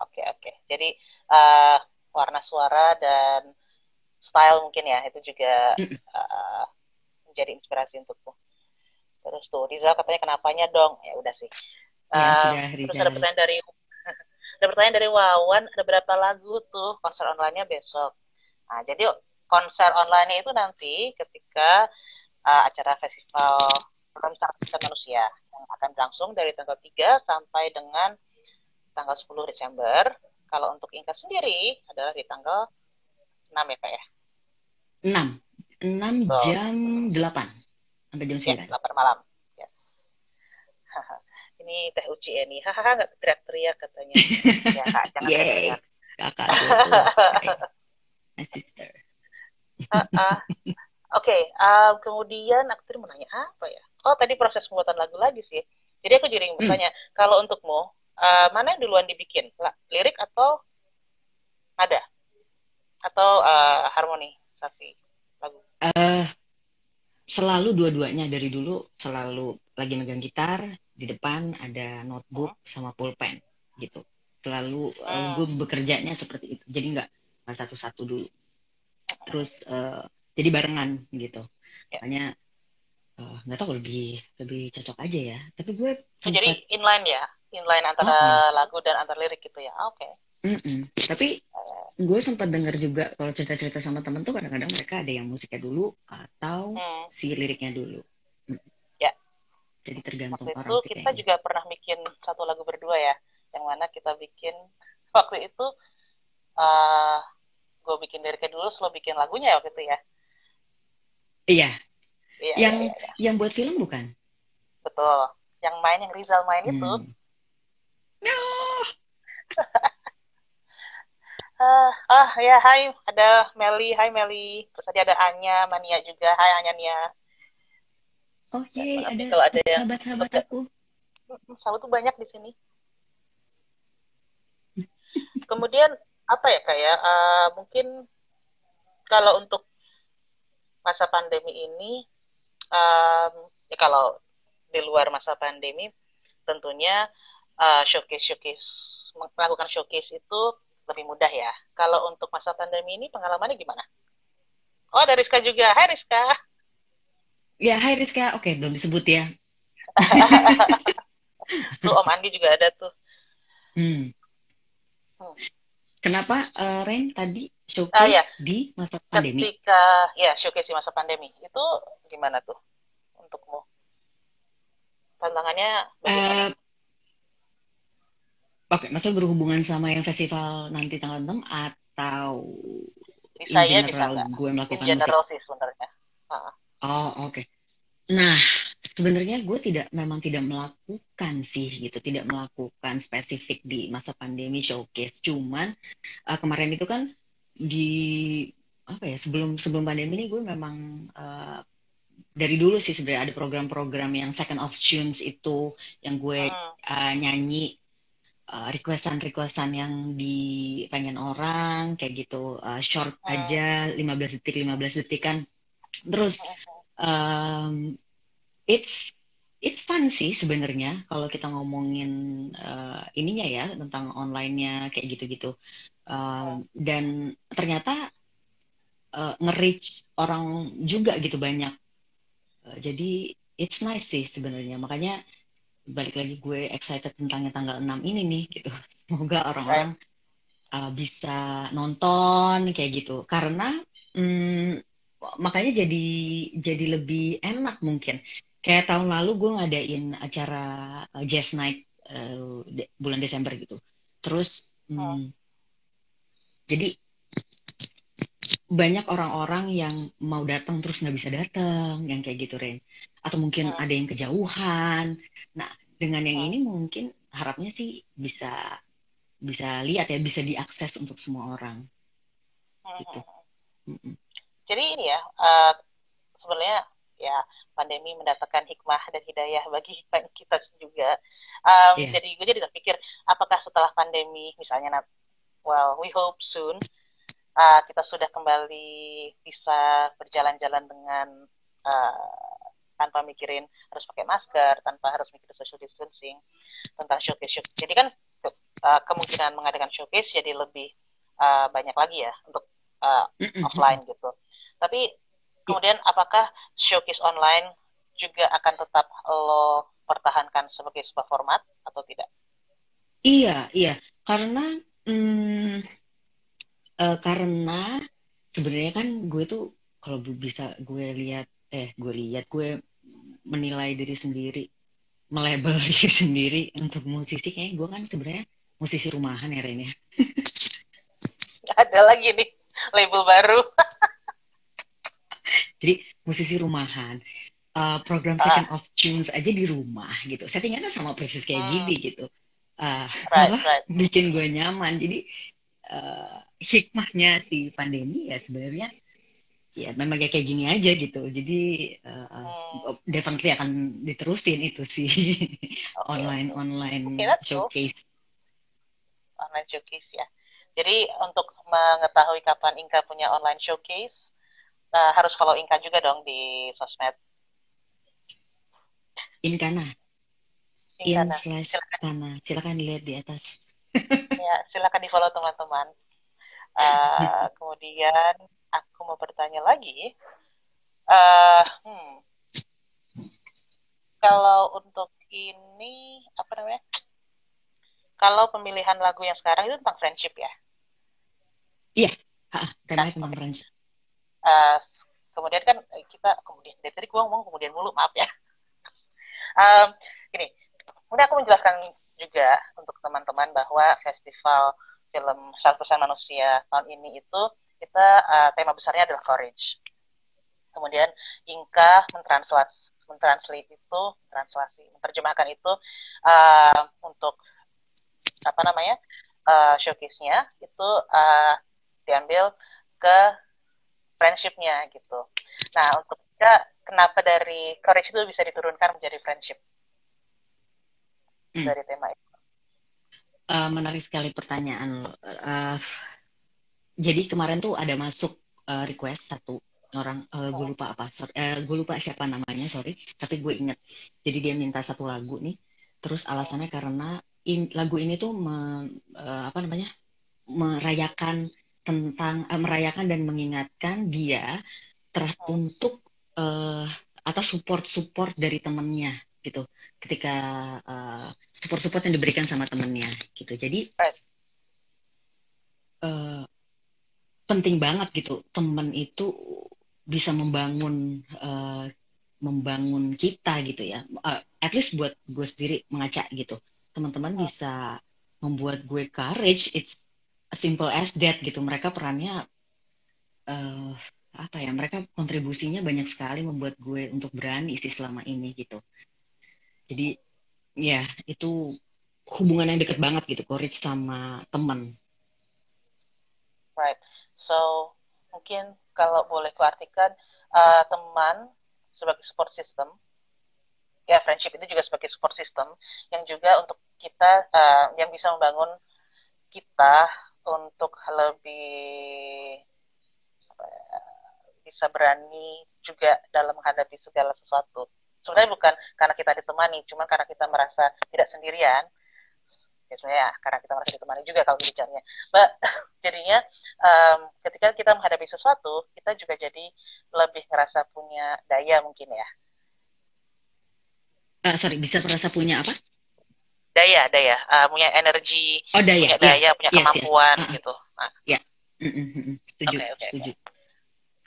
Oke. Jadi warna suara dan style mungkin ya, itu juga menjadi inspirasi untukku. Terus tuh Rizal katanya kenapanya dong, ya udah sih. Sudah Terus Rizal. ada pertanyaan dari Wawan, ada berapa lagu tuh konser online-nya besok? Nah, jadi konser online itu nanti ketika acara festival Program Sang Manusia yang akan berlangsung dari tanggal 3 sampai dengan tanggal 10 Desember. Kalau untuk Inka sendiri adalah di tanggal 6 ya Kak ya? 6 jam 8 sampai jam 9. Ya, 8 malam. Ya. Ini Teh Uci ya nih, hahaha nggak teriak-teriak katanya. Ya Kak, jangan teriak. Kakak gue tuh, my sister. Oke, kemudian aku tadi mau nanya apa ya? Oh, tadi proses pembuatan lagu lagi sih. Jadi aku jadi bertanya, kalau untukmu, mana yang duluan dibikin? Lirik atau nada? Atau harmonisasi lagu? Selalu dua-duanya. Dari dulu selalu lagi megang gitar, di depan ada notebook sama pulpen gitu. Selalu gue bekerjanya seperti itu. Jadi nggak satu-satu dulu. Terus jadi barengan gitu. Makanya nggak tahu, lebih cocok aja ya. Tapi gue sempat... Jadi inline antara lagu dan antara lirik gitu ya. Oke. Tapi gue sempat dengar juga kalau cerita-cerita sama temen tuh kadang-kadang mereka ada yang musiknya dulu atau si liriknya dulu. Ya. Jadi tergantung waktu orang. Waktu itu kita juga pernah bikin satu lagu berdua ya, yang mana kita bikin waktu itu gue bikin liriknya dulu, lo bikin lagunya waktu itu ya. Iya. Yang buat film bukan? Betul. Yang Rizal main itu. No. Ya, hai, ada Meli, hai Meli. Terus tadi ada Anya, Mania juga, hai Anya Nia. Oh iya, ada sahabat-sahabat aku. Sahabat tuh banyak di sini. Kemudian apa ya kayak mungkin kalau untuk masa pandemi ini, ya kalau di luar masa pandemi, tentunya melakukan showcase itu lebih mudah ya. Kalau untuk masa pandemi ini pengalamannya gimana? Oh, ada Rizka juga. Hai Rizka. Ya, hai Rizka. Oke, belum disebut ya. Tuh Om Andi juga ada tuh. Kenapa Ren tadi showcase di masa pandemi? Ketika showcase di masa pandemi itu gimana tuh untukmu? Tantangannya bagaimana? Oke, maksudnya berhubungan sama yang festival nanti tanggal 6 atau bisa in general bisa gue melakukan in general musik? Sih sebenarnya. Oke. Nah, sebenarnya gue memang tidak melakukan sih gitu, tidak melakukan spesifik di masa pandemi showcase. Cuman kemarin itu kan sebelum pandemi ini gue memang dari dulu sih sebenarnya ada program-program yang second of tunes itu yang gue nyanyi requestan yang dipengen orang kayak gitu, short aja 15 detik kan. Terus it's it's fun sih sebenarnya kalau kita ngomongin ininya ya tentang online-nya kayak gitu-gitu. Hmm, Dan ternyata nge-reach orang juga gitu banyak. Jadi it's nice sih sebenarnya. Makanya balik lagi gue excited tentang yang tanggal 6 ini nih gitu. Semoga right. orang-orang bisa nonton kayak gitu. Karena mm, makanya jadi lebih enak mungkin. Kayak tahun lalu gue ngadain acara jazz night bulan Desember gitu. Terus Hmm, jadi banyak orang-orang yang mau datang terus nggak bisa datang, yang kayak gitu, Ren. Atau mungkin hmm, ada yang kejauhan. Nah, dengan yang hmm, ini mungkin harapnya sih bisa bisa lihat ya, bisa diakses untuk semua orang hmm, gitu. hmm. Mm-mm. Jadi ini ya, sebenarnya ya pandemi mendatangkan hikmah dan hidayah bagi kita juga. Iya. Jadi gue jadi berpikir, apakah setelah pandemi, misalnya, well, we hope soon, kita sudah kembali bisa berjalan-jalan dengan tanpa mikirin harus pakai masker, tanpa harus mikirin social distancing, tentang showcase. Jadi kan kemungkinan mengadakan showcase jadi lebih banyak lagi ya untuk uh, Mm-mm, mm-mm. offline gitu. Tapi I- kemudian apakah showcase online juga akan tetap lo pertahankan sebagai sebuah format atau tidak? iya, iya. Karena mm, karena sebenarnya kan gue tuh kalau bisa gue menilai diri sendiri, melabel diri sendiri untuk musisi, kayaknya gue kan sebenarnya musisi rumahan ya, Ren ya. Ada lagi nih label baru. Jadi musisi rumahan. Program Ah, second of tunes aja di rumah gitu. Settingannya sama persis kayak hmm, gini gitu. Uh, right, Malah right. bikin gue nyaman. Jadi hikmahnya si pandemi ya sebenarnya ya memang kayak gini aja gitu. Jadi Hmm, definitely akan diterusin itu sih oke, online oke. Oke, online that's cool. showcase. Online showcase ya. Jadi untuk mengetahui kapan Inka punya online showcase, harus follow Inka juga dong di sosmed Inkana, Inka. in Nah, slash silakan kana. Silakan dilihat di atas. ya, silakan di follow teman-teman. Kemudian aku mau bertanya lagi, hmm, kalau untuk ini apa namanya? Kalau pemilihan lagu yang sekarang itu tentang friendship ya. Iya, Nah, temanya tentang oke. friendship. Eh, kemudian kan kita kemudian dari tadi gua ngomong kemudian mulu, maaf ya. Um, Gini, kemudian aku menjelaskan juga untuk teman-teman bahwa festival film 100% Manusia tahun ini itu kita tema besarnya adalah courage. Kemudian Inka mentranslate itu, menerjemahkan itu untuk apa namanya showcase-nya itu diambil ke friendship-nya gitu. Nah, untuk Inka, kenapa dari courage itu bisa diturunkan menjadi friendship Hmm. dari tema itu? Menarik sekali pertanyaan lo. Jadi kemarin tuh ada masuk request satu orang, gue Hmm, lupa apa, sorry, gue lupa siapa namanya, sorry, tapi gue inget. Jadi dia minta satu lagu nih, terus hmm, alasannya karena lagu ini tuh apa namanya, merayakan merayakan dan mengingatkan dia hmm. untuk atas support-support dari temennya gitu, ketika support-support yang diberikan sama temennya gitu. Jadi Right. eh, penting banget gitu temen itu bisa membangun kita gitu ya. At least buat gue sendiri mengaca gitu, teman-teman Hmm, bisa membuat gue courage. It's as simple as that gitu. Mereka perannya eh, apa ya, mereka kontribusinya banyak sekali membuat gue untuk berani sih selama ini gitu. Jadi ya itu hubungan yang deket banget gitu, courage sama teman. right. So, mungkin kalau boleh kuartikan, teman sebagai support system, ya friendship itu juga sebagai support system yang juga untuk kita yang bisa membangun kita untuk lebih apa ya, bisa berani juga dalam menghadapi segala sesuatu. Sebenarnya bukan karena kita ditemani, cuma karena kita merasa tidak sendirian. Ya sebenarnya karena kita merasa ditemani juga kalau bicaranya. Jadinya ketika kita menghadapi sesuatu, kita juga jadi lebih ngerasa punya daya mungkin ya. Sorry, bisa merasa punya apa? Daya, punya energi, Oh, daya, punya daya, punya yes, kemampuan gitu. Nah, ya, setuju, oke. setuju.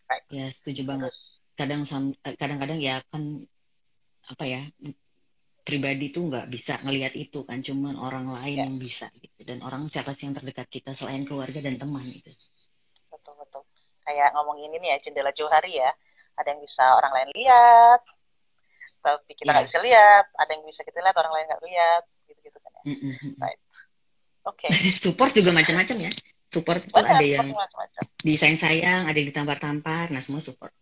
Right. Ya, setuju banget. Terus, Kadang-kadang ya kan apa ya, pribadi tuh nggak bisa ngelihat itu kan, cuman orang lain ya, yang bisa gitu. Dan orang siapa sih yang terdekat kita selain keluarga dan teman gitu. betul. Kayak ngomong ini nih ya, jendela Johari ya. Ada yang bisa orang lain lihat, tapi kita nggak Ya. bisa lihat. Ada yang bisa kita lihat, orang lain nggak lihat. Gitu-gitu kan ya. Right. Oke. Support juga macam-macam ya. Support itu Benar, ada yang seperti macam-macam. disayang-sayang, ada yang ditampar-tampar, nah semua support.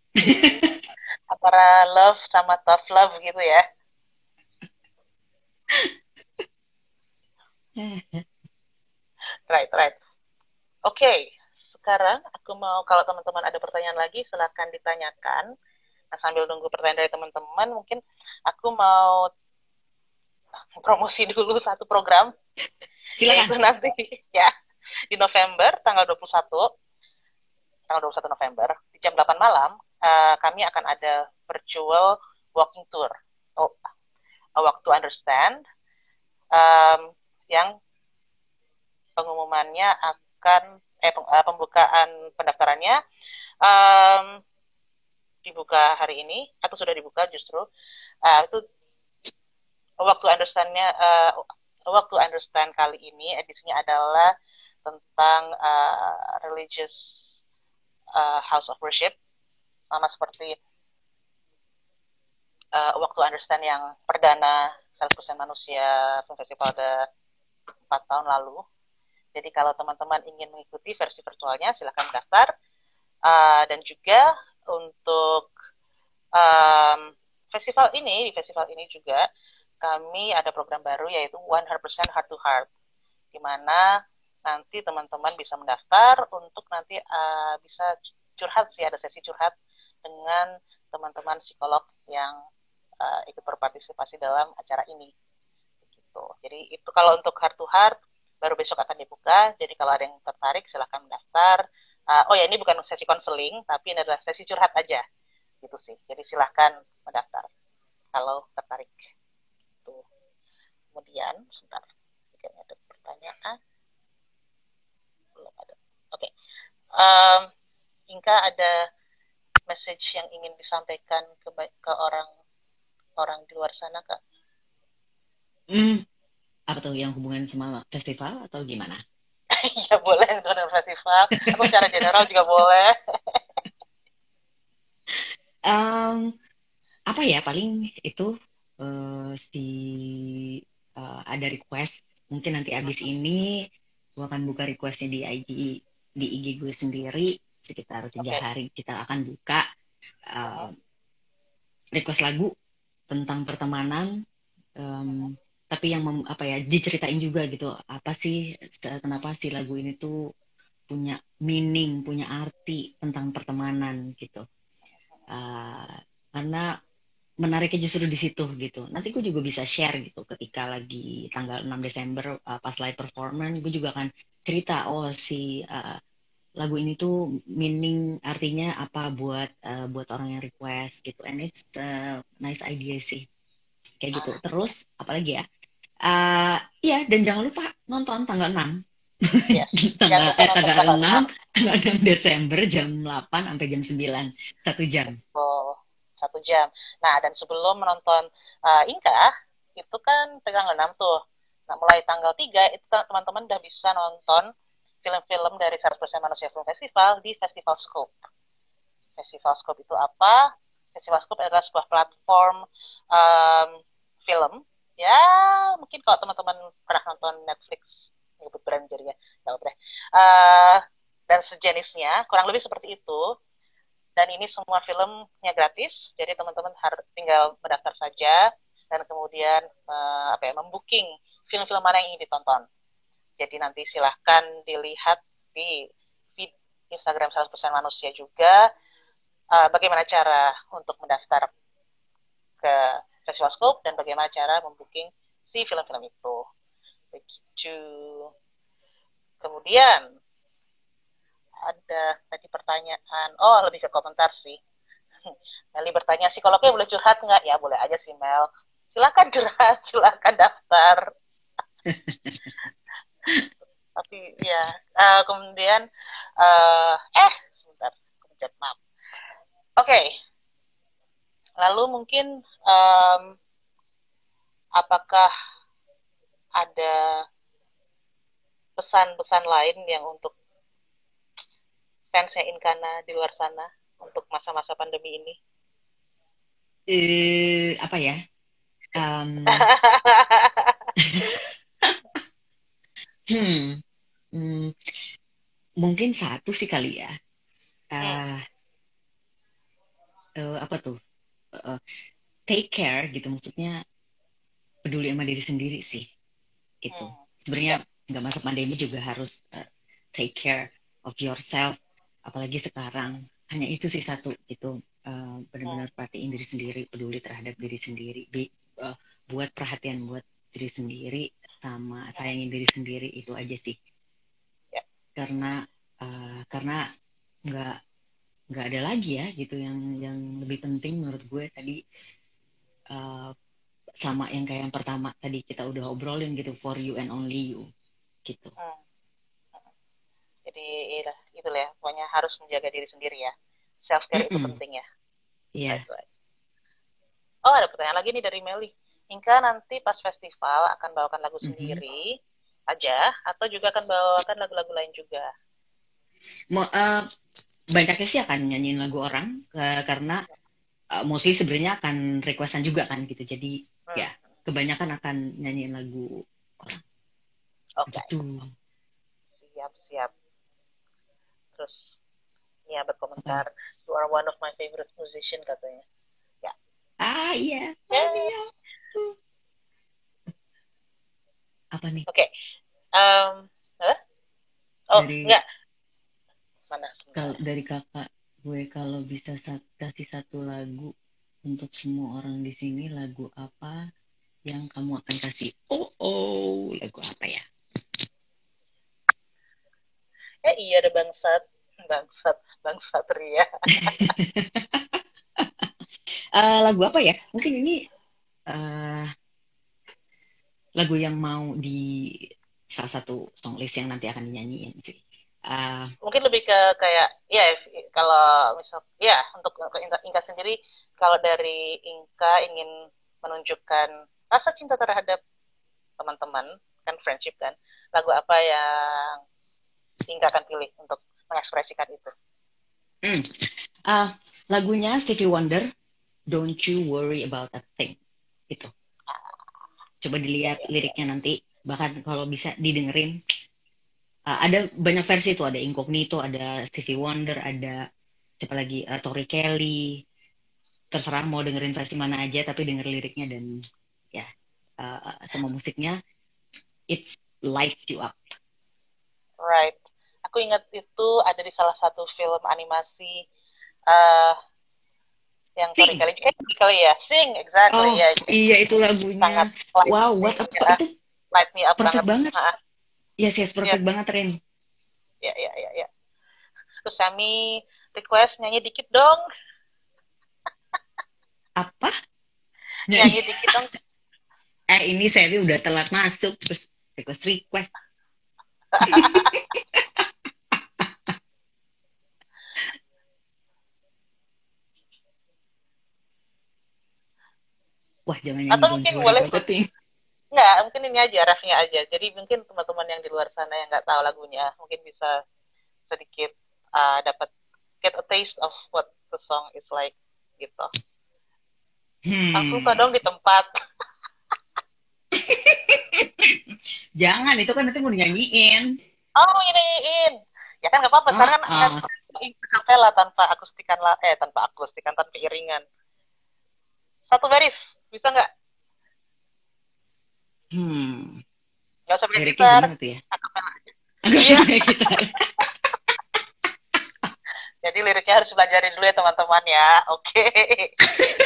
Antara love sama tough love gitu ya. Right. Oke. Sekarang aku mau, kalau teman-teman ada pertanyaan lagi, silahkan ditanyakan. Nah, sambil nunggu pertanyaan dari teman-teman, mungkin aku mau promosi dulu satu program. Silakan. Yaitu nanti ya di November tanggal 21 November di jam 8 malam kami akan ada virtual walking tour. A Walk to Understand yang pengumumannya akan pembukaan pendaftarannya dibuka hari ini atau sudah dibuka justru. Itu A Walk to Understand-nya A Walk to Understand kali ini edisinya adalah tentang religious house of worship, sama seperti Walk to Understand yang perdana 100% Manusia Film Festival 4 tahun lalu. Jadi kalau teman-teman ingin mengikuti versi virtualnya, silahkan daftar. Dan juga untuk festival ini juga kami ada program baru yaitu 100% Heart to Heart, di mana nanti teman-teman bisa mendaftar untuk nanti bisa curhat sih, ada sesi curhat dengan teman-teman psikolog yang ikut berpartisipasi dalam acara ini. Gitu. Jadi itu kalau untuk Heart to Heart baru besok akan dibuka. Jadi kalau ada yang tertarik silahkan mendaftar. Oh ya, ini bukan sesi konseling, tapi ini adalah sesi curhat aja. Gitu sih. Jadi silahkan mendaftar kalau tertarik. Tuh. Kemudian, sebentar. Kayaknya ada pertanyaan. Belum ada. Oke. Inka ada message yang ingin disampaikan ke orang di luar sana, Kak? Apa tuh yang hubungan sama festival atau gimana? Ya boleh dengan festival. Atau secara general juga boleh. Apa ya, paling itu ada request. Mungkin nanti abis ini gue akan buka requestnya di IG gue sendiri. Sekitar 3 hari kita akan buka request lagu tentang pertemanan. Tapi yang diceritain juga gitu, apa sih, kenapa sih lagu ini tuh punya meaning, punya arti tentang pertemanan gitu. Karena menariknya justru di situ gitu. Nanti gue juga bisa share gitu ketika lagi tanggal 6 Desember pas live performance, gue juga akan cerita lagu ini tuh meaning, artinya apa buat orang yang request gitu. And it's a nice idea sih. Kayak gitu. Terus apalagi ya? Iya, dan jangan lupa nonton tanggal 6. Ya. tanggal 6 Desember jam 8 sampai jam 9. 1 jam. Oh, 1 jam. Nah, dan sebelum menonton Inka, itu kan tanggal 6 tuh. Nah, mulai tanggal 3, itu teman-teman udah bisa nonton film-film dari 100% Manusia Film Festival di Festival Scope. Festival Scope itu apa? Festival Scope adalah sebuah platform film. Ya, mungkin kalau teman-teman pernah nonton Netflix, nyebut brand jadinya, nggak apa-apa. Dan sejenisnya, kurang lebih seperti itu. Dan ini semua filmnya gratis, jadi teman-teman harus tinggal mendaftar saja dan kemudian membooking film-film mana yang ingin ditonton. Jadi nanti silahkan dilihat di feed Instagram 100% Manusia juga bagaimana cara untuk mendaftar ke Festival Scope dan bagaimana cara membooking si film-film itu. Begitu. Kemudian ada tadi pertanyaan, lebih ke komentar sih. Meli bertanya, psikolognya boleh curhat nggak? Ya boleh aja sih Mel. Silakan curhat, silakan daftar. Tapi ya, kemudian sebentar, pencet maaf. Oke. Lalu mungkin apakah ada pesan-pesan lain yang untuk fansnya Inkana di luar sana untuk masa-masa pandemi ini? Apa ya? Mungkin satu sih kali ya. Apa tuh? Take care gitu, maksudnya peduli sama diri sendiri sih. Itu sebenarnya nggak masa pandemi juga harus take care of yourself, apalagi sekarang. Hanya itu sih satu gitu, benar-benar perhatiin diri sendiri, peduli terhadap diri sendiri, buat perhatian buat diri sendiri, sama sayangin diri sendiri, itu aja sih. Karena nggak ada lagi ya gitu yang lebih penting menurut gue tadi, sama yang kayak yang pertama tadi kita udah obrolin gitu, for you and only you gitu. Jadi itulah ya, pokoknya harus menjaga diri sendiri ya, self care itu penting ya. Iya. Right. Ada pertanyaan lagi nih dari Meli. Inka nanti pas festival akan bawakan lagu sendiri aja atau juga akan bawakan lagu-lagu lain juga? Banyaknya sih akan nyanyiin lagu orang, karena mostly sebenarnya akan requestan juga kan gitu, jadi ya kebanyakan akan nyanyiin lagu orang. Gitu. Siap. Terus ya berkomentar, you are one of my favorite musician katanya. Ya. Iya. Apa nih? Oke. Enggak. Mana? Kalau dari kakak gue, kalau bisa kasih satu lagu untuk semua orang di sini, lagu apa yang kamu akan kasih? Lagu apa ya? Iya, ada bangsat Ria. Lagu apa ya? Mungkin ini lagu yang mau di salah satu songlist yang nanti akan dinyanyiin sih. Mungkin lebih ke kayak ya, kalau misal ya untuk Inka sendiri, kalau dari Inka ingin menunjukkan rasa cinta terhadap teman-teman kan, friendship kan, lagu apa yang Inka akan pilih untuk mengekspresikan itu? Lagunya Stevie Wonder, Don't You Worry About a Thing. Itu. Coba dilihat liriknya nanti, bahkan kalau bisa didengerin. Ada banyak versi tuh, ada Incognito, ada Stevie Wonder, ada siapa lagi, Tori Kelly. Terserah mau dengerin versi mana aja, tapi denger liriknya dan ya sama musiknya, it lights you up. Right. Aku ingat itu ada di salah satu film animasi yang Tori Kelly ya, Sing, exactly ya. Iya, itu lagunya. Sangat wow, what apa itu? Light me up perfect banget. Yes, perfect banget, Ren. Ya. Terus kami request nyanyi dikit dong. Apa? Nyanyi dikit dong. Ini Sally udah telat masuk, terus request. Wah, jangan nyanyi. Atau mungkin boleh. Enggak, mungkin ini aja, refnya aja. Jadi mungkin teman-teman yang di luar sana yang nggak tahu lagunya, mungkin bisa sedikit dapat get a taste of what the song is like, gitu. Aku suka dong di tempat. Jangan, itu kan nanti mau dinyanyiin. Mau nyanyiin. Ya kan nggak apa-apa, karena kan kapela tanpa akustikan tanpa iringan. Satu baris, bisa nggak? Nggak usah pakai gitar, akapela aja. Iya. Jadi liriknya harus belajarin dulu ya teman-teman ya. Oke.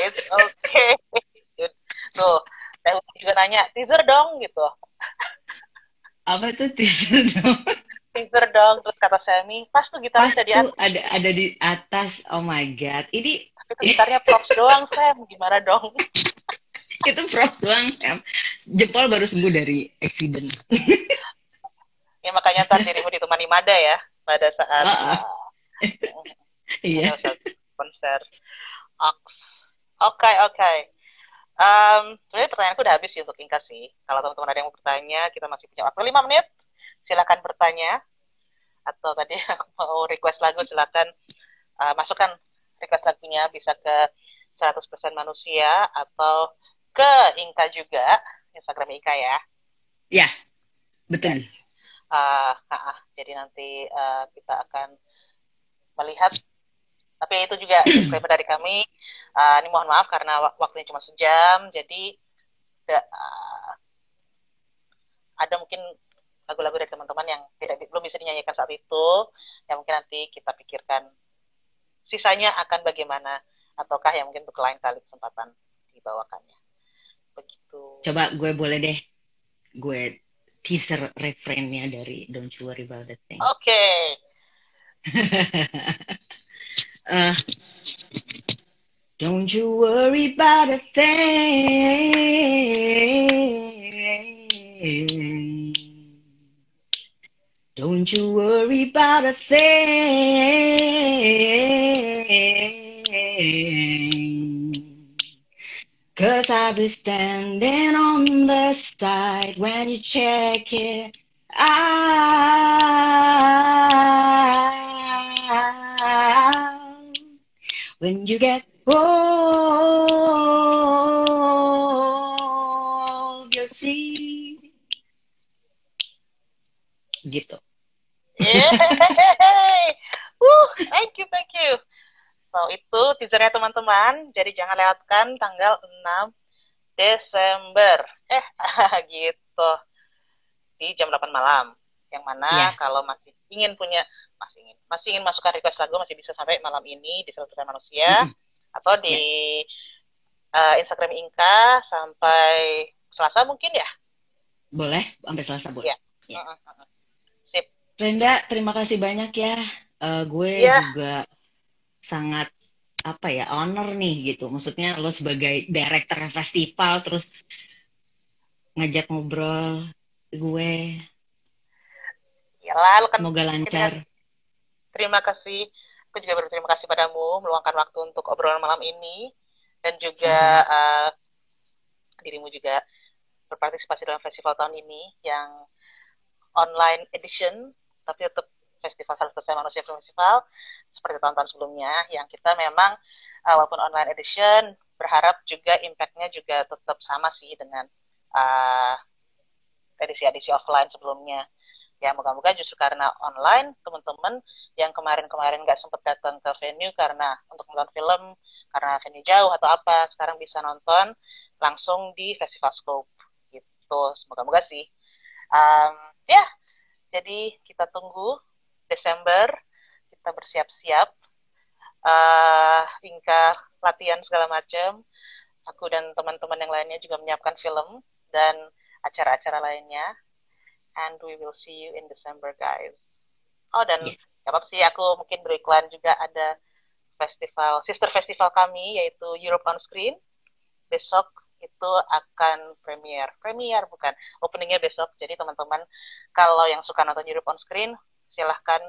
It's okay. Tuh, saya juga nanya, teaser dong gitu. Apa tuh teaser dong? Teaser dong, terus kata Semi, pas tuh gitarnya Pas ada di tuh atas. ada di atas. Oh my god. Ini Tapi tuh gitarnya props doang, Sam. Gimana dong? itu props doang, Sam. Jempol baru sembuh dari accident. Ya makanya ntar dirimu ditemani Mada ya, pada saat Ah, ah. Iya. pada saat konser. Oke, oke. Sebenarnya pertanyaanku udah habis sih untuk Inka sih. Kalau teman-teman ada yang mau bertanya, kita masih punya waktu 5 menit. Silakan bertanya. Atau tadi aku mau request lagu, silakan masukkan request lagunya. Bisa ke 100% manusia atau ke Inka juga. Instagram Inka ya. Ya, Ya. betul. Jadi nanti kita akan melihat. Tapi itu juga disclaimer dari kami. Ini mohon maaf karena waktunya cuma sejam. Jadi ada mungkin lagu-lagu dari teman-teman yang belum bisa dinyanyikan saat itu, yang mungkin nanti kita pikirkan sisanya akan bagaimana, ataukah yang mungkin untuk lain kali kesempatan dibawakannya. Begitu. Coba gue boleh deh, gue teaser refrainnya dari Don't You Worry About a Thing. Oke. Uh, don't you worry about a thing. Don't you worry about a thing. 'Cause I'll be standing on the side when you check it out. When you get old, you'll see. Gitu. Yeay. Thank you, thank you. So, itu teasernya teman-teman. Jadi jangan lewatkan tanggal 6 Desember. Gitu. Di jam 8 malam. Yang mana kalau masih ingin masukkan request lagu masih bisa sampai malam ini di 100% manusia atau di Instagram Inka sampai Selasa mungkin ya? Boleh, sampai Selasa boleh. Ya. Sip. Brenda, terima kasih banyak ya. Gue juga sangat honor nih gitu. Maksudnya lo sebagai director festival terus ngajak ngobrol gue. Yalah, kan semoga lancar. Terima kasih. Aku juga berterima kasih padamu meluangkan waktu untuk obrolan malam ini dan juga dirimu juga berpartisipasi dalam festival tahun ini yang online edition tapi tetap festival 100% manusia festival seperti tahun-tahun sebelumnya yang kita memang walaupun online edition berharap juga impact-nya juga tetap sama sih dengan edisi-edisi offline sebelumnya. Ya, moga-moga justru karena online, teman-teman yang kemarin-kemarin nggak sempat datang ke venue karena untuk nonton film, karena venue jauh atau apa, sekarang bisa nonton langsung di Festival Scope. Gitu, semoga-moga sih. Jadi kita tunggu Desember, kita bersiap-siap, Inka latihan segala macam. Aku dan teman-teman yang lainnya juga menyiapkan film dan acara-acara lainnya. And we will see you in December, guys. Oh, dan apa sih, aku mungkin beriklan juga ada sister festival kami, yaitu Europe on Screen. Besok itu akan bukan, openingnya besok. Jadi teman-teman, kalau yang suka nonton Europe on Screen, silahkan,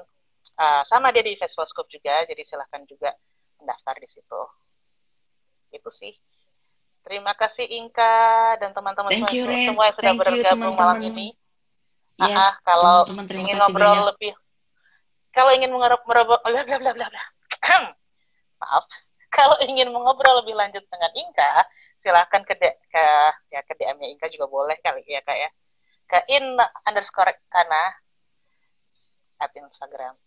sama dia di Festival Scope juga, jadi silahkan juga mendaftar di situ. Itu sih. Terima kasih Inka dan teman-teman semua yang sudah bergabung malam ini. Kalau ingin ngobrol lebih, kalau ingin kalau ingin mengobrol lebih lanjut dengan Inka, silahkan ke DM-nya Inka juga boleh kali ya Kak ya, ke @in_kana Instagram,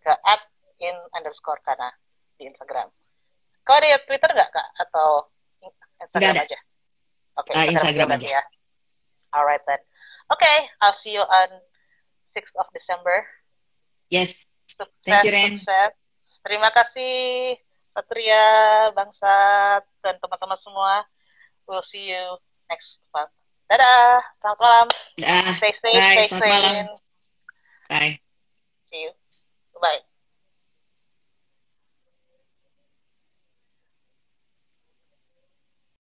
ke @in_kana di Instagram. Kau ada Twitter nggak Kak atau Instagram aja? Oke, Instagram aja ya. Alright then. Okay, I'll see you on 6th of December. Yes. Thank you, Ren. Terima kasih, Satria, Bangsat, dan teman-teman semua. We'll see you next part. Dadah, selamat malam. Dah, Stay safe, bye, stay selamat malam. sane. Bye. See you. Bye.